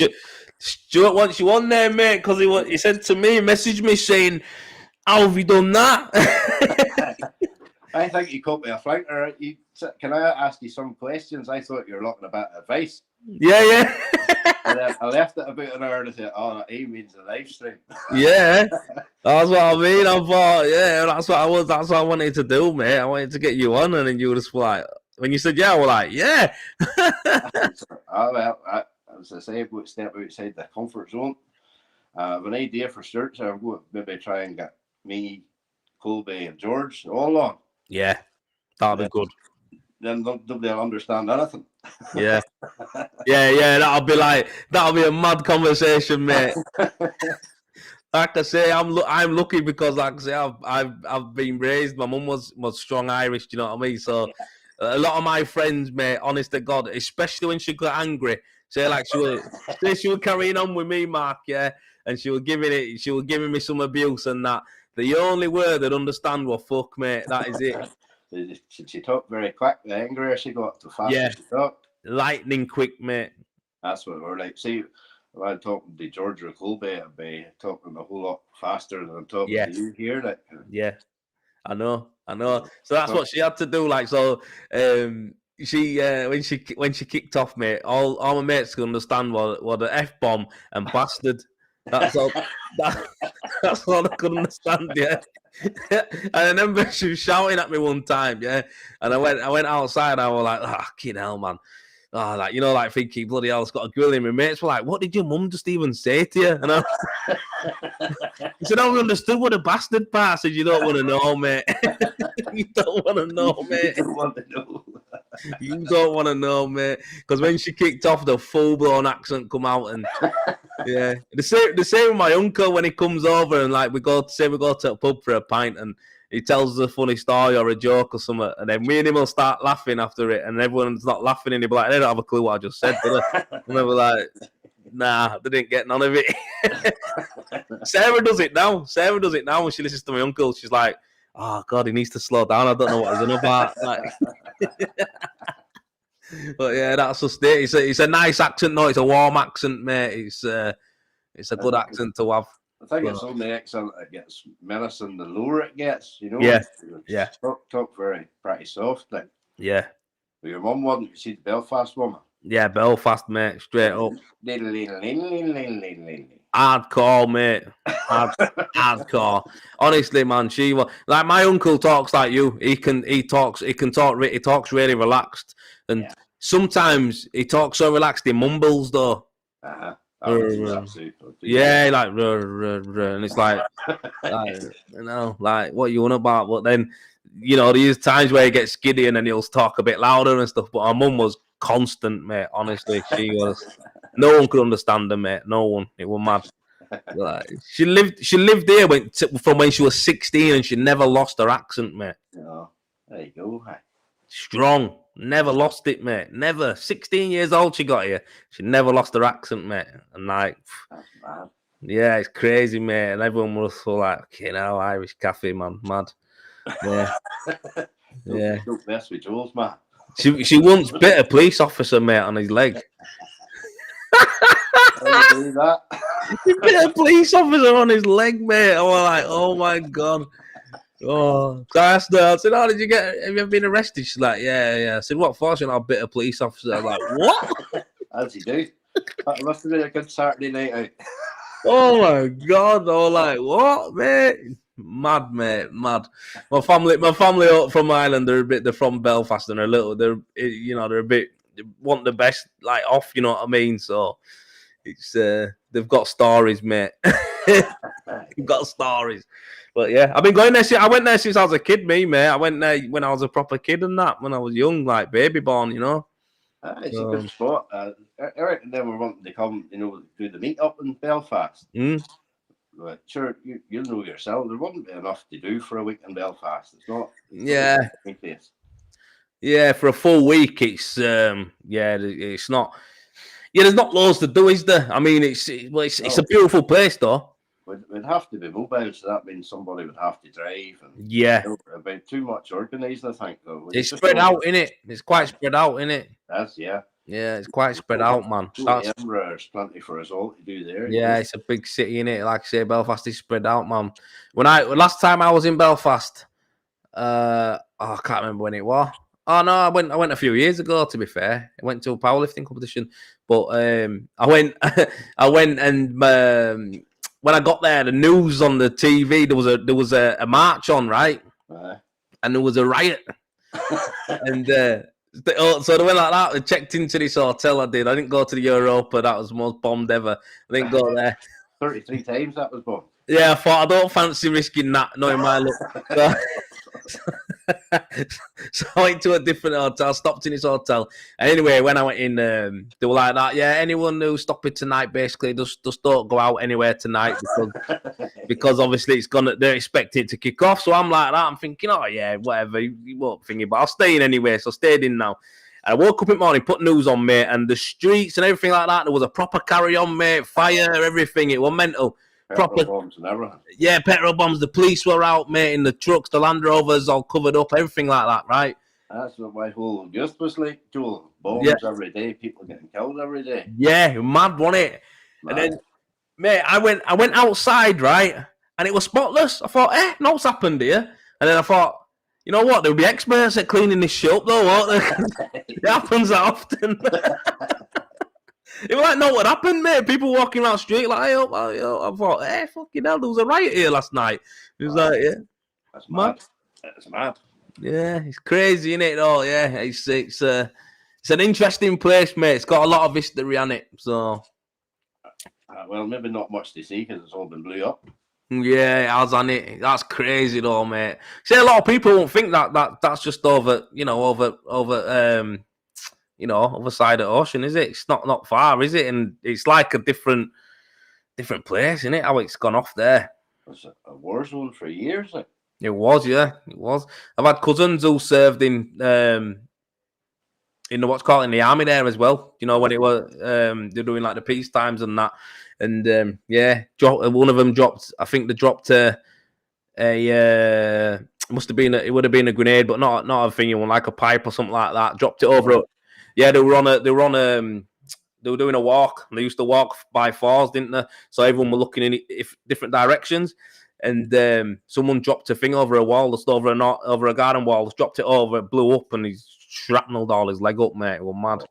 Stuart wants you on there, mate. Because he said to me, messaged me saying, "How have you done that?" I think you caught me a flanker. Can I ask you some questions? I thought you were looking a bit of advice. Yeah. And then I left it about an hour and I said, "Oh, he means a live stream." Yeah, that's what I mean. I thought, yeah, that's what I wanted to do, mate. I wanted to get you on, and then you were just like, when you said yeah, we're like, yeah. As I say, we'll step outside the comfort zone. I have an idea for search. I'm going to maybe try and get me, Colby, and George all on. Yeah, that'll be good. Then they'll understand anything. Yeah. That'll be a mad conversation, mate. Like I say, I'm lucky because, like I say, I've been raised. My mum was strong Irish. Do you know what I mean? So a lot of my friends, mate, honest to God, especially when she got angry, she was carrying on with me, Mark, yeah, and she was giving me some abuse and that. The only word they'd understand was "fuck," mate. That is it. She talked very quick. The angrier she got, the faster she talked. Lightning quick, mate. That's what we're like. See, if I'm talking to George or Colby, I'd be talking a whole lot faster than I'm talking to you here. Like. Yeah, I know. So that's what she had to do. Like, so she when she kicked off, mate, all my mates could understand what the F-bomb and bastard. That's all. That's all I could understand. Yeah. And I remember she was shouting at me one time. Yeah. And I went outside. I was like, fucking hell, man. Oh, like, like thinking, bloody hell, it's got a grill in. My mates were like, what did your mum just even say to you? And I said, I understood what a bastard part. I said, you don't want to know, mate. You don't want to know, mate. You don't want to know. You don't want to know, mate. Because when she kicked off, the full-blown accent come out, and yeah, the same with my uncle when he comes over and like we go to a pub for a pint, and he tells us a funny story or a joke or something, and then me and him will start laughing after it, and everyone's not laughing, and he'll be like, they don't have a clue what I just said, do they? And we're like, nah, they didn't get none of it. Sarah does it now when she listens to my uncle. She's like, oh God, he needs to slow down. I don't know what he's on about. Like, but yeah, that's just it. It's a nice accent, no, it's a warm accent, mate. It's a good accent to have. I think it's only the accent that gets menacing the lower it gets, you know. Yeah. Talk very pretty softly. Yeah. But your mum wasn't. You see the Belfast woman. Yeah, Belfast, mate, straight up. Hardcore, mate. Hardcore. Honestly, man, she was like my uncle talks like you. He talks really relaxed, and sometimes he talks so relaxed he mumbles though. Yeah, like and it's like you know, like what you want about. But then you know, there's times where he gets giddy and then he'll talk a bit louder and stuff. But our mum was constant, mate. Honestly, she was. No one could understand her, mate. No one. It was mad. Like, she lived there from when she was 16, and she never lost her accent, mate. Oh, there you go. Strong. Never lost it, mate. Never. 16 years old she got here. She never lost her accent, mate. And like, that's mad. Yeah, it's crazy, mate. And everyone was so like, you know, Irish cafe, man, mad. Yeah. Yeah. Don't mess with Jules, man. She once bit a police officer, mate, on his leg. Do that? He bit a police officer on his leg, mate. I was like, oh my God. Oh, so I asked her, I said, have you ever been arrested? She's like, yeah. I said, what for? She said, I bit a police officer. I was like, what? As you do. That must have been a good Saturday night out. Oh my God. I was like, what, mate? Mad, mate, mad. My family from Ireland, they're from Belfast, and they're a bit, they want the best, like, off, you know what I mean? So it's, they've got stories, mate. They've got stories. But yeah, I've been going there I went there since I was a kid, mate. I went there when I was a proper kid and that, when I was young, like baby born, you know. It's a good spot. I reckon they were wanting to come, you know, do the meet up in Belfast. But sure, you'll know yourself, there wouldn't be enough to do for a week in Belfast. It's not. Yeah, for a full week, it's it's not. Yeah, there's not loads to do, is there? I mean, it's a beautiful place, though. We'd have to be mobile, so that means somebody would have to drive. And about too much organised, I think. Though it's spread out, innit? It's quite spread out, innit? Yeah, it's quite spread out, man. There's plenty for us all to do there. Yeah, it's a big city, innit? Like I say, Belfast is spread out, man. Last time I was in Belfast, I can't remember when it was. Oh no, I went a few years ago. To be fair, I went to a powerlifting competition, but I went and when I got there, the news on the TV, there was a march on, right? And there was a riot, and so they went like that. They checked into this hotel. I didn't go to the Europa. That was the most bombed ever. I didn't go there. 33 times that was bombed. Yeah, I thought I don't fancy risking that, knowing my luck. So I went to a different hotel, stopped in this hotel. And anyway, when I went in, they were like that. Yeah, anyone who's stopping tonight, basically, just don't go out anywhere tonight because obviously they're expecting it to kick off. So I'm like that. I'm thinking, oh yeah, whatever, you won't think about. I'll stay in anyway. So I stayed in now. And I woke up in the morning, put news on, mate, and the streets and everything like that. There was a proper carry on, mate, fire, everything. It was mental. Proper bombs and everything. Yeah, petrol bombs. The police were out, mate, in the trucks, the Land Rovers all covered up, everything like that, right? That's what my whole youth was like, Joel. Bombs every day, people getting killed every day. Yeah, mad, wasn't it? Mad. And then, mate, I went outside, right, and it was spotless. I thought, nothing's happened here. And then I thought, you know what? There'll be experts at cleaning this shit up, though, won't there? It happens that often. It was like, no, what happened, mate? People walking around the street like, I thought, fucking hell, there was a riot here last night. It was like, yeah. That's mad. That's mad. Yeah, it's crazy, isn't it, though? Yeah, it's an interesting place, mate. It's got a lot of history on it, so. Well, maybe not much to see because it's all been blew up. Yeah, it has on it. That's crazy though, mate. See, a lot of people won't think that's just over, other side of the ocean, is it? It's not far, is it? And it's like a different place, isn't it? How it's gone off there. It's a war zone for years. Like. It was, yeah, it was. I've had cousins who served in in the army there as well. You know, when it was they're doing like the peace times and that, and one of them dropped. I think they dropped must have been it would have been a grenade, but not a thingy one, like a pipe or something like that. Dropped it over. Yeah, they were doing a walk. They used to walk by fours, didn't they? So everyone were looking in different directions. And someone dropped a thing over a wall, just over a garden wall. Just dropped it over, it blew up, and he's shrapnelled all his leg up, mate. It was mad.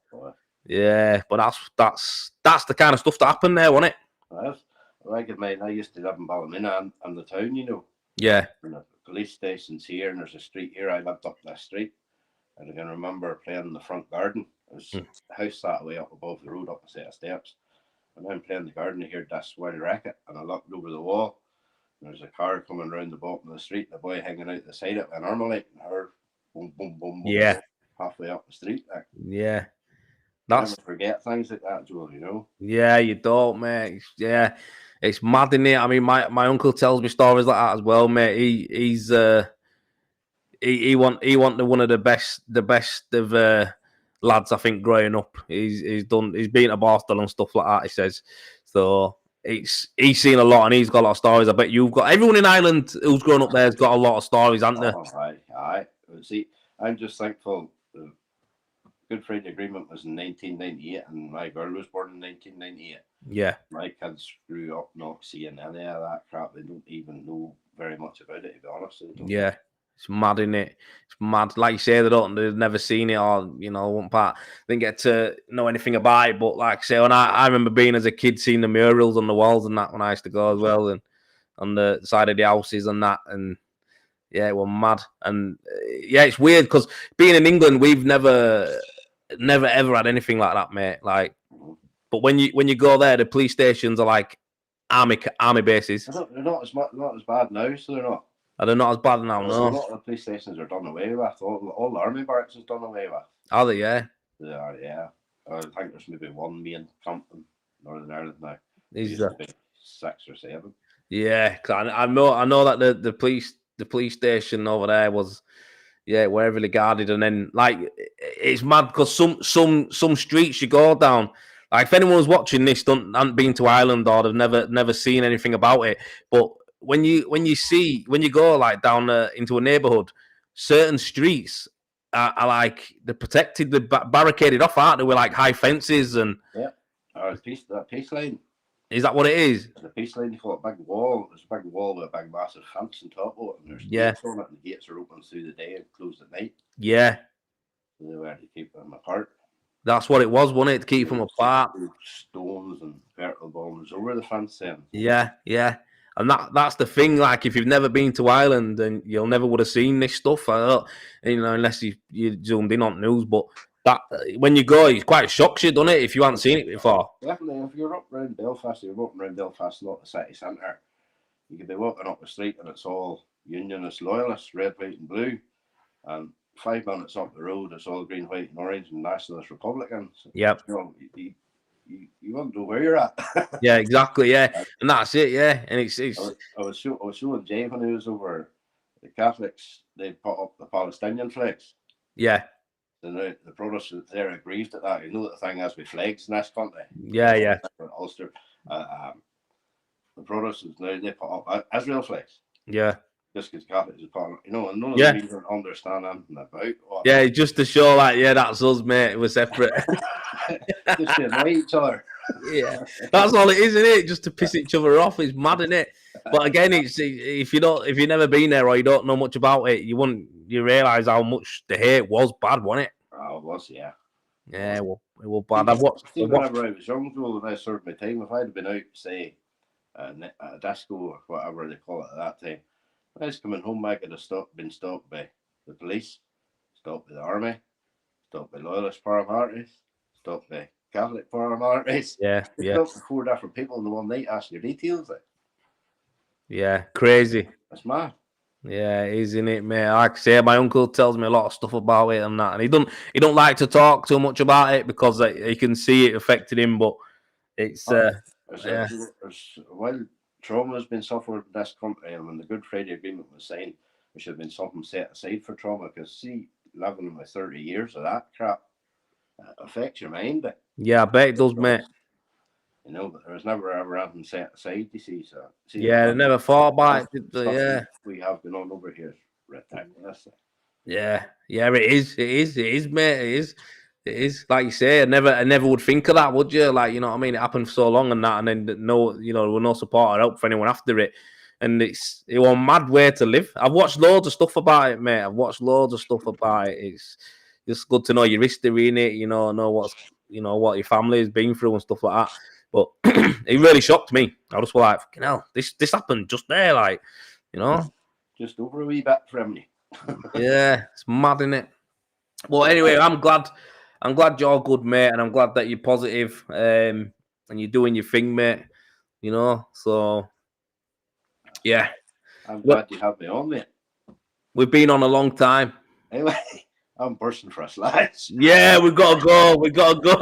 Yeah, but that's the kind of stuff that happened there, wasn't it? Like mate, I used to live in Ballymena and the town, you know. Yeah. And the police station's here, and there's a street here. I lived up that street, and I can remember playing in the front garden. It was the house that way up above the road, up a set of steps. And I'm playing the garden, I heard this wild racket, and I looked over the wall. There's a car coming round the bottom of the street, and a boy hanging out the side of it, an Armalite, and her boom, boom, boom, boom, yeah, halfway up the street. Like. Yeah, never forget things like that, Joel. You know. Yeah, you don't, mate. Yeah, it's mad in it. I mean, my uncle tells me stories like that as well, mate. He wanted one of the best of lads, I think, growing up. He's been to Boston and stuff like that. He says so. He's seen a lot and he's got a lot of stories. I bet you've got everyone in Ireland who's grown up there has got a lot of stories, haven't they? Aye. See, I'm just thankful the Good Friday Agreement was in 1998 and my girl was born in 1998. Yeah. My kids grew up not seeing any of that crap. They don't even know very much about it, to be honest. Yeah. It's mad, isn't it? It's mad. Like you say, they've never seen it or, one part. Didn't get to know anything about it. But like I say, when I remember being as a kid, seeing the murals on the walls and that when I used to go as well, and on the side of the houses and that. And yeah, it was mad. And yeah, it's weird because being in England, we've never ever had anything like that, mate. Like, but when you go there, the police stations are like army bases. They're not as bad now, so they're not. They're not as bad now, no. A lot of the police stations are done away with. All the army barracks is done away with. Are they? Yeah. They are, yeah. I think there's maybe one main camp in Northern Ireland now. Is there 6 or 7? Yeah, cause I know that the police station over there was were heavily guarded, and then like it's mad because some streets you go down. Like if anyone's watching this haven't been to Ireland or they've never seen anything about it, but when you go like down into a neighborhood, certain streets are like they're protected, they're barricaded off, aren't they? With like high fences and that peace line. Is that what it is? The peace line, you call it a big wall. There's a big wall with a big massive fence on top of it, and there's gates on it, and the gates are open through the day and closed at night. Yeah. So they were to keep them apart. That's what it was, wasn't it? To keep them apart. Stones and vertical bombs over the fence then. Yeah. And that's the thing. Like, if you've never been to Ireland, then you'll never would have seen this stuff. Unless you zoomed in on news. But that when you go, it quite shocks you, doesn't it? If you haven't seen it before. Definitely. If you're up around Belfast, you're walking around Belfast, not the city centre. You could be walking up the street and it's all Unionist loyalists, red, white, and blue. And 5 minutes up the road, it's all green, white, and orange, and nationalist Republicans. Yep. You won't know where you're at. Yeah, exactly. Yeah, and that's it. Yeah, and it's. I was showing Jay when he was over. The Catholics, they put up the Palestinian flags. Yeah. And the Protestants, they're aggrieved at that. You know the thing is with flags in this country. Yeah. Ulster, the Protestants now they put up Israel flags. Yeah. Just because Catholics are putting, and none of them even understand anything about. Yeah, just to show that's us, mate. We're separate. Just to annoy each other. Yeah, that's all it is, isn't it? Just to piss each other off. It's mad, isn't it? But again, it's if you've never been there or you don't know much about it, you realise how much the hate was bad, wasn't it? Oh, it was, yeah. Yeah, well, it was bad. Whenever I was young, Joel, and I served my time, if I'd have been out, say, at a disco or whatever they call it at that time, when I was coming home, I could have been stopped by the police, stopped by the army, stopped by loyalist paramilitaries, stopped by Catholic paramilitaries. Yeah. Stopped 4 different people in the one night asking your details. Yeah, crazy. It's mad. Yeah, it is, isn't it, mate? Like I say, my uncle tells me a lot of stuff about it and that, and he don't like to talk too much about it because he can see it affected him. But it's yeah, While trauma has been suffered in this country, and when the Good Friday Agreement was signed, there should have been something set aside for trauma. Because see, living with 30 years of that crap affects your mind. But yeah, I bet it does, mate. you know, but there was never ever anything set aside. You see, so Yeah, I never thought about it. Stuff we have going on over here is ridiculous. Yeah, it is, mate. It is. Like you say, I never would think of that, would you? Like, you know what I mean? It happened for so long and that, and then no, you know, there was no support or help for anyone after it. And it was a mad way to live. I've watched loads of stuff about it, mate. I've watched loads of stuff about it. It's just good to know your history in it, know what your family has been through and stuff like that. But it really shocked me. I was like, fucking hell, this happened just there, like, you know. Just over a wee bit from me. Yeah, it's mad, isn't it? Well, anyway, I'm glad you're good, mate, and I'm glad that you're positive, and you're doing your thing, mate. You know, so yeah. I'm glad you have me on, mate. We've been on a long time. Anyway, I'm bursting for a slice. Yeah, we've got to go.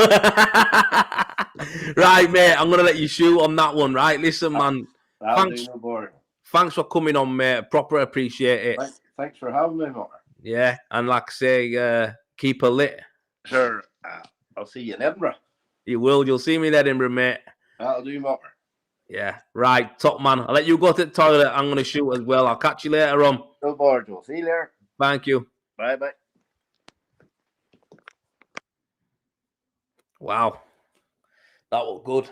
Right, mate, I'm gonna let you shoot on that one. Right, listen, man. Thanks for coming on, mate. Proper appreciate it. Thanks for having me, mate. Yeah, and like I say, keep her lit. Sure. I'll see you in Edinburgh. You will. You'll see me in Edinburgh, mate. That'll do, mate. Yeah, right, top man. I'll let you go to the toilet. I'm going to shoot as well. I'll catch you later on. No bother, Joe. See you later. Thank you. Bye-bye. Wow. That was good.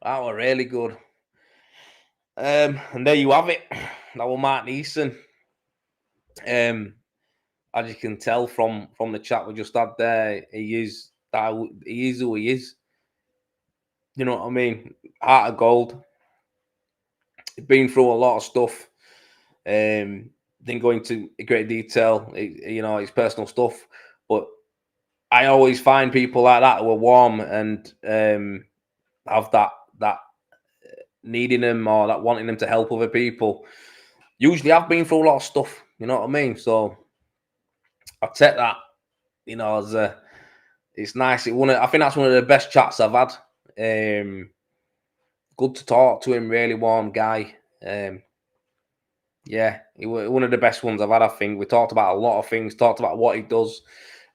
That was really good. And there you have it. That was Mark Neeson. As you can tell from the chat we just had there, he is who he is. You know what I mean? Heart of gold. He's been through a lot of stuff. Didn't go into great detail, his personal stuff. But I always find people like that who are warm and have that needing them or that wanting them to help other people. Usually I've been through a lot of stuff, you know what I mean? So I take that, as it's nice. I think that's one of the best chats I've had. Good to talk to him, really warm guy. Yeah, he was one of the best ones I've had, I think. We talked about a lot of things, talked about what he does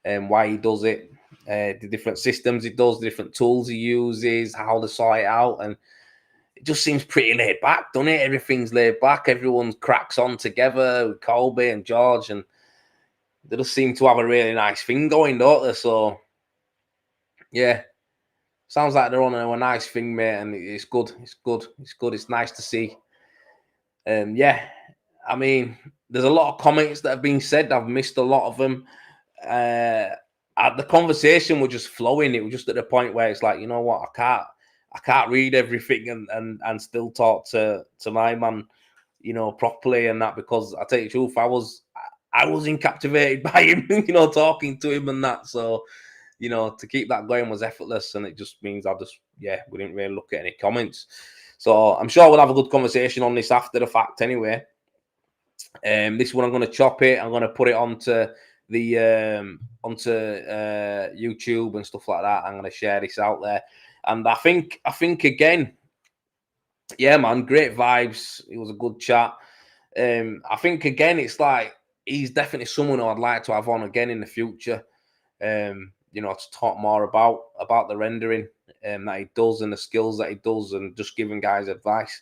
and why he does it, the different systems he does, the different tools he uses, how they sort it out. And it just seems pretty laid back, doesn't it? Everything's laid back. Everyone cracks on together with Colby and George, and they just seem to have a really nice thing going, don't they? So, yeah, sounds like they're on a nice thing, mate, and it's good. It's good. It's good. It's nice to see. Yeah, I mean, there's a lot of comments that have been said. I've missed a lot of them. The conversation was just flowing. It was just at the point where it's like, you know what, I can't read everything and still talk to my man, properly and that, because I tell you the truth, I was captivated by him, talking to him and that. So, to keep that going was effortless, and it just means we didn't really look at any comments. So I'm sure we'll have a good conversation on this after the fact anyway. This one I'm going to chop it. I'm going to put it onto the YouTube and stuff like that. I'm going to share this out there. And I think again, yeah, man, great vibes. It was a good chat. I think again, it's like he's definitely someone who I'd like to have on again in the future. To talk more about the rendering that he does and the skills that he does, and just giving guys advice.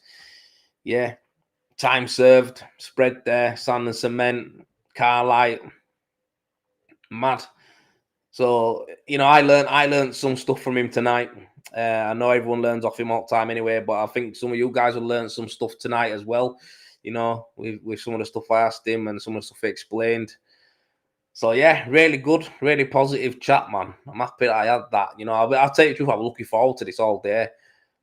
Yeah, time served, spread there, sand and cement, car light, mad. So I learned some stuff from him tonight. I know everyone learns off him all the time anyway, but I think some of you guys will learn some stuff tonight as well. With some of the stuff I asked him and some of the stuff he explained. So yeah, really good, really positive chat, man. I'm happy that I had that. I'll tell you the truth, I was looking forward to this all day.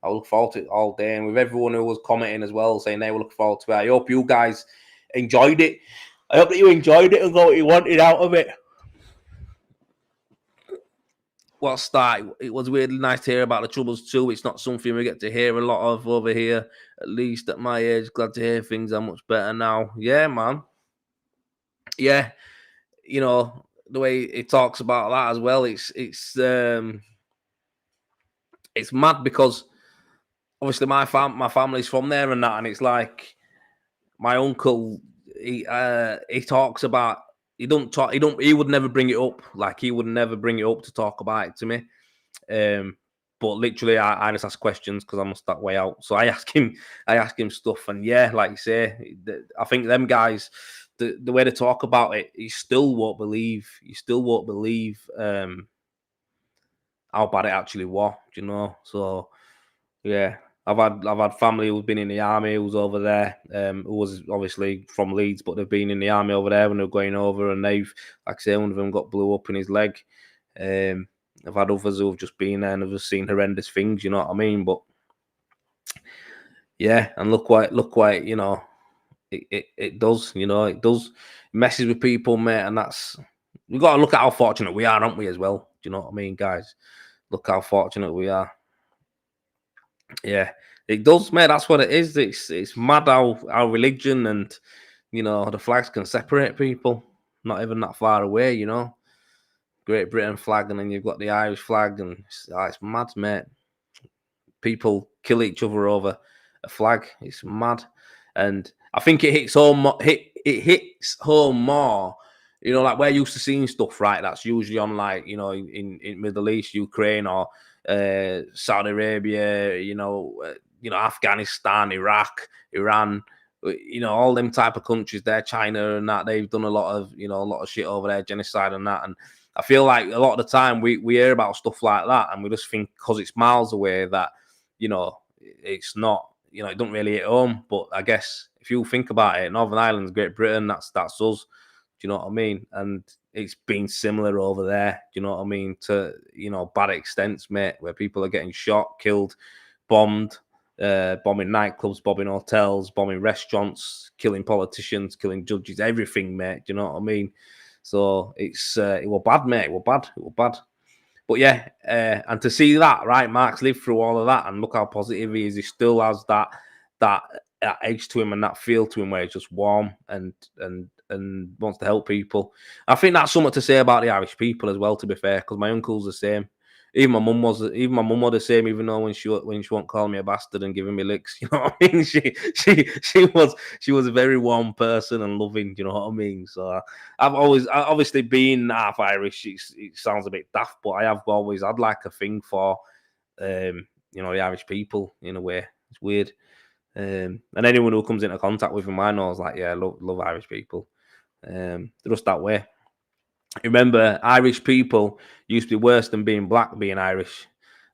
I look forward to it all day, and with everyone who was commenting as well, saying they were looking forward to it. I hope you guys enjoyed it. I hope that you enjoyed it and got what you wanted out of it. what's that? It was really nice to hear about the Troubles too. It's not something we get to hear a lot of over here, at least at my age. Glad to hear things are much better now. Yeah, man. Yeah, you know the way he talks about that as well. It's mad because obviously my family's from there and that, and it's like my uncle. He talks about he would never bring it up. Like he would never bring it up to talk about it to me. But literally, I just ask questions because I'm that way out. So I ask him stuff, and yeah, like you say, I think them guys, the way they talk about it, you still won't believe how bad it actually was. You know, so yeah. I've had family who's been in the army who's over there, who was obviously from Leeds, but they've been in the army over there when they're going over, and they've, like I say, one of them got blew up in his leg. I've had others who've just been there and have just seen horrendous things, you know what I mean? But yeah, and look why you know it does, you know, it messes with people, mate, and that's we've got to look at how fortunate we are, aren't we, as well? Do you know what I mean, guys? Look how fortunate we are. Yeah, it does, mate. That's what it is. It's mad how religion and you know the flags can separate people. Not even that far away, you know. Great Britain flag, and then you've got the Irish flag, and it's mad, mate. People kill each other over a flag. It's mad, and I think it hits home. It hits home more. You know, like we're used to seeing stuff, right? That's usually on, like, you know, in Middle East, Ukraine, or Saudi Arabia. Afghanistan, Iraq, Iran. You know, all them type of countries there, China and that. They've done a lot of shit over there, genocide and that. And I feel like a lot of the time we hear about stuff like that, and we just think because it's miles away that, you know, it's not, you know, it don't really hit home. But I guess if you think about it, Northern Ireland's Great Britain, that's us. Do you know what I mean? And it's been similar over there. Do you know what I mean? To, you know, bad extents, mate, where people are getting shot, killed, bombed, bombing nightclubs, bombing hotels, bombing restaurants, killing politicians, killing judges, everything, mate. Do you know what I mean? So it was bad, mate. It was bad. But yeah, and to see that, right, Mark's lived through all of that, and look how positive he is. He still has that edge to him and that feel to him where he's just warm and wants to help people. I think that's something to say about the Irish people as well, to be fair, because my uncle's the same. Even my mum was the same, even though when she won't call me a bastard and giving me licks, you know what I mean? She was a very warm person and loving, you know what I mean? So I've obviously been half Irish. It sounds a bit daft, but I have always had like a thing for you know, the Irish people in a way. It's weird. And anyone who comes into contact with them, I know, is like, yeah, love Irish people. They're just that way. Remember, Irish people used to be worse than being black, being Irish.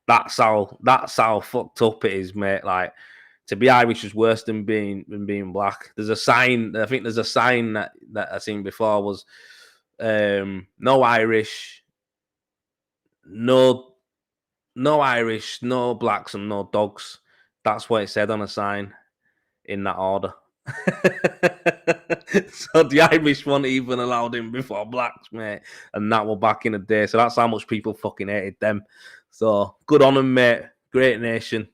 That's how fucked up it is, mate. Like, to be Irish is worse than being black. There's a sign. I think there's a sign that I seen before was no Irish, no Irish, no blacks, and no dogs. That's what it said on a sign in that order. So the Irish weren't even allowed in before blacks, mate, and that were back in the day. So that's how much people fucking hated them. So good on them, mate. Great nation,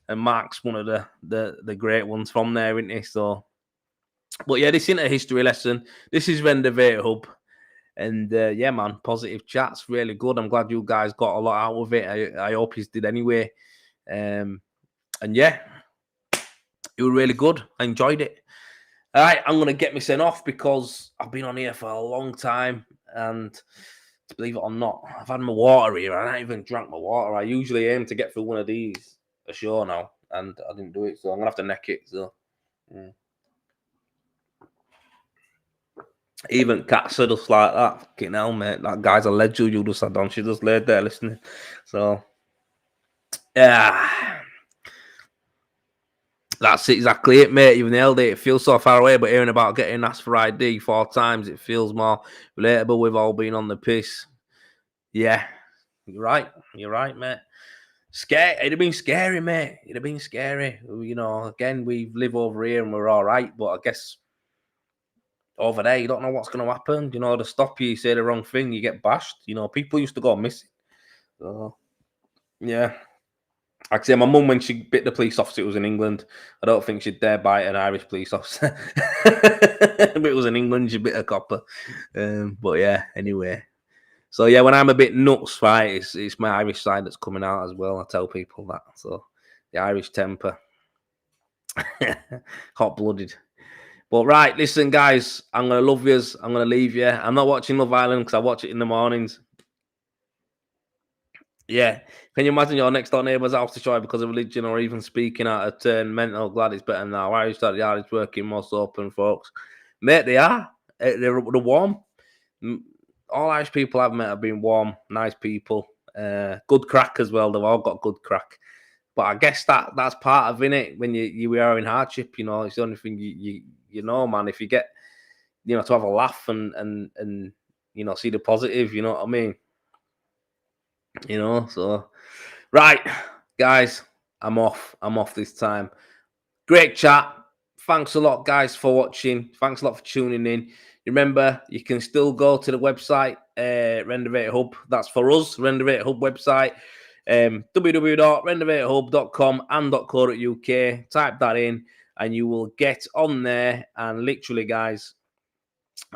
and Mark's one of the great ones from there, isn't he? So, but yeah, this isn't a history lesson. This is Vendavate Hub, and yeah, man, positive chats, really good. I'm glad you guys got a lot out of it. I hope you did anyway. And yeah, it was really good. I enjoyed it. All right, I'm going to get me sent off because I've been on here for a long time, and believe it or not, I've had my water here. I haven't even drank my water. I usually aim to get through one of these a show now, and I didn't do it, so I'm going to have to neck it. So, yeah. Even Kat said us like that. Fucking hell, mate. That guy's a legend you just had on. She just laid there listening. So, yeah. That's exactly it, mate. You've nailed it. It feels so far away, but hearing about getting asked for ID 4 times, it feels more relatable. We've all been on the piss. Yeah, you're right, mate. It'd have been scary, mate. It'd have been scary. You know, again, we live over here and we're all right, but I guess over there, you don't know what's going to happen. You know, to stop you, say the wrong thing, you get bashed. You know, people used to go missing. So yeah. Like I say, my mum, when she bit the police officer, it was in England. I don't think she'd dare bite an Irish police officer. If it was in England, she bit a copper. But yeah, anyway. So yeah, when I'm a bit nuts, right, it's my Irish side that's coming out as well. I tell people that. So the Irish temper, hot blooded. But right, listen, guys, I'm gonna love yous. I'm gonna leave you. I'm not watching Love Island because I watch it in the mornings. Yeah. Can you imagine your next door neighbour's house destroyed because of religion or even speaking out of turn mental? Glad it's better now. Irish that the Irish working most open, folks. Mate, they are. They're warm. All Irish people I've met have been warm, nice people. Good crack as well. They've all got good crack. But I guess that's part of it when you are in hardship. You know, it's the only thing you know, man. If you get to have a laugh and see the positive, you know what I mean. So right, guys, I'm off this time. Great chat. Thanks a lot, guys, for watching. Thanks a lot for tuning in. Remember, you can still go to the website, Renovator Hub. That's for us, Renovator Hub website, www.renovatorhub.com and .co.uk. Type that in, and you will get on there. And literally, guys,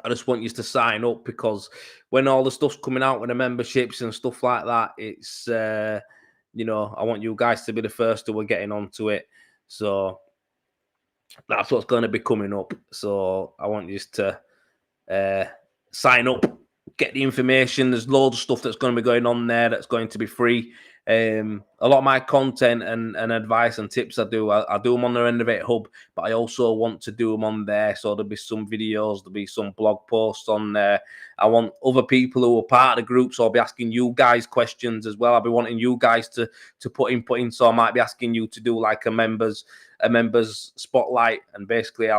I just want you to sign up, because when all the stuff's coming out with the memberships and stuff like that, it's I want you guys to be the first who are getting onto it. So that's what's going to be coming up. So I want you to sign up, get the information. There's loads of stuff that's going to be going on there that's going to be free. A lot of my content and advice and tips I do them on the Renovator Hub, but I also want to do them on there. So there'll be some videos, there'll be some blog posts on there. I want other people who are part of the group, so I'll be asking you guys questions as well. I'll be wanting you guys to put input in, so I might be asking you to do like a members spotlight, and basically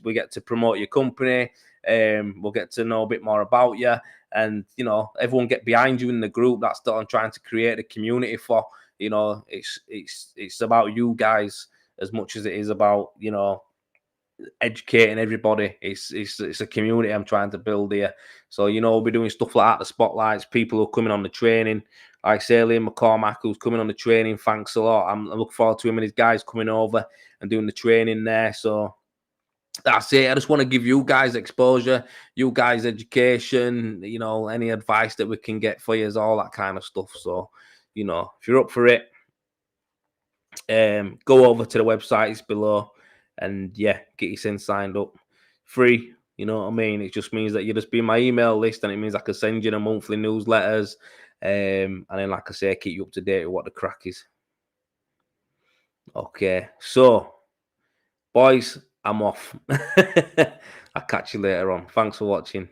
we get to promote your company. We'll get to know a bit more about you, and everyone get behind you in the group. That's what I'm trying to create a community for. It's about you guys as much as it is about educating everybody. It's a community I'm trying to build here. So we'll be doing stuff like that, the spotlights, people who are coming on the training. Like say Liam McCormack, who's coming on the training, thanks a lot. I'm looking forward to him and his guys coming over and doing the training there. So that's it. I just want to give you guys exposure, you guys education, any advice that we can get for you, is all that kind of stuff. So, if you're up for it, go over to the websites below and yeah, get yourself signed up. Free, you know what I mean? It just means that you just be in my email list, and it means I can send you the monthly newsletters. And then, like I say, keep you up to date with what the crack is. Okay, so boys, I'm off. I'll catch you later on. Thanks for watching.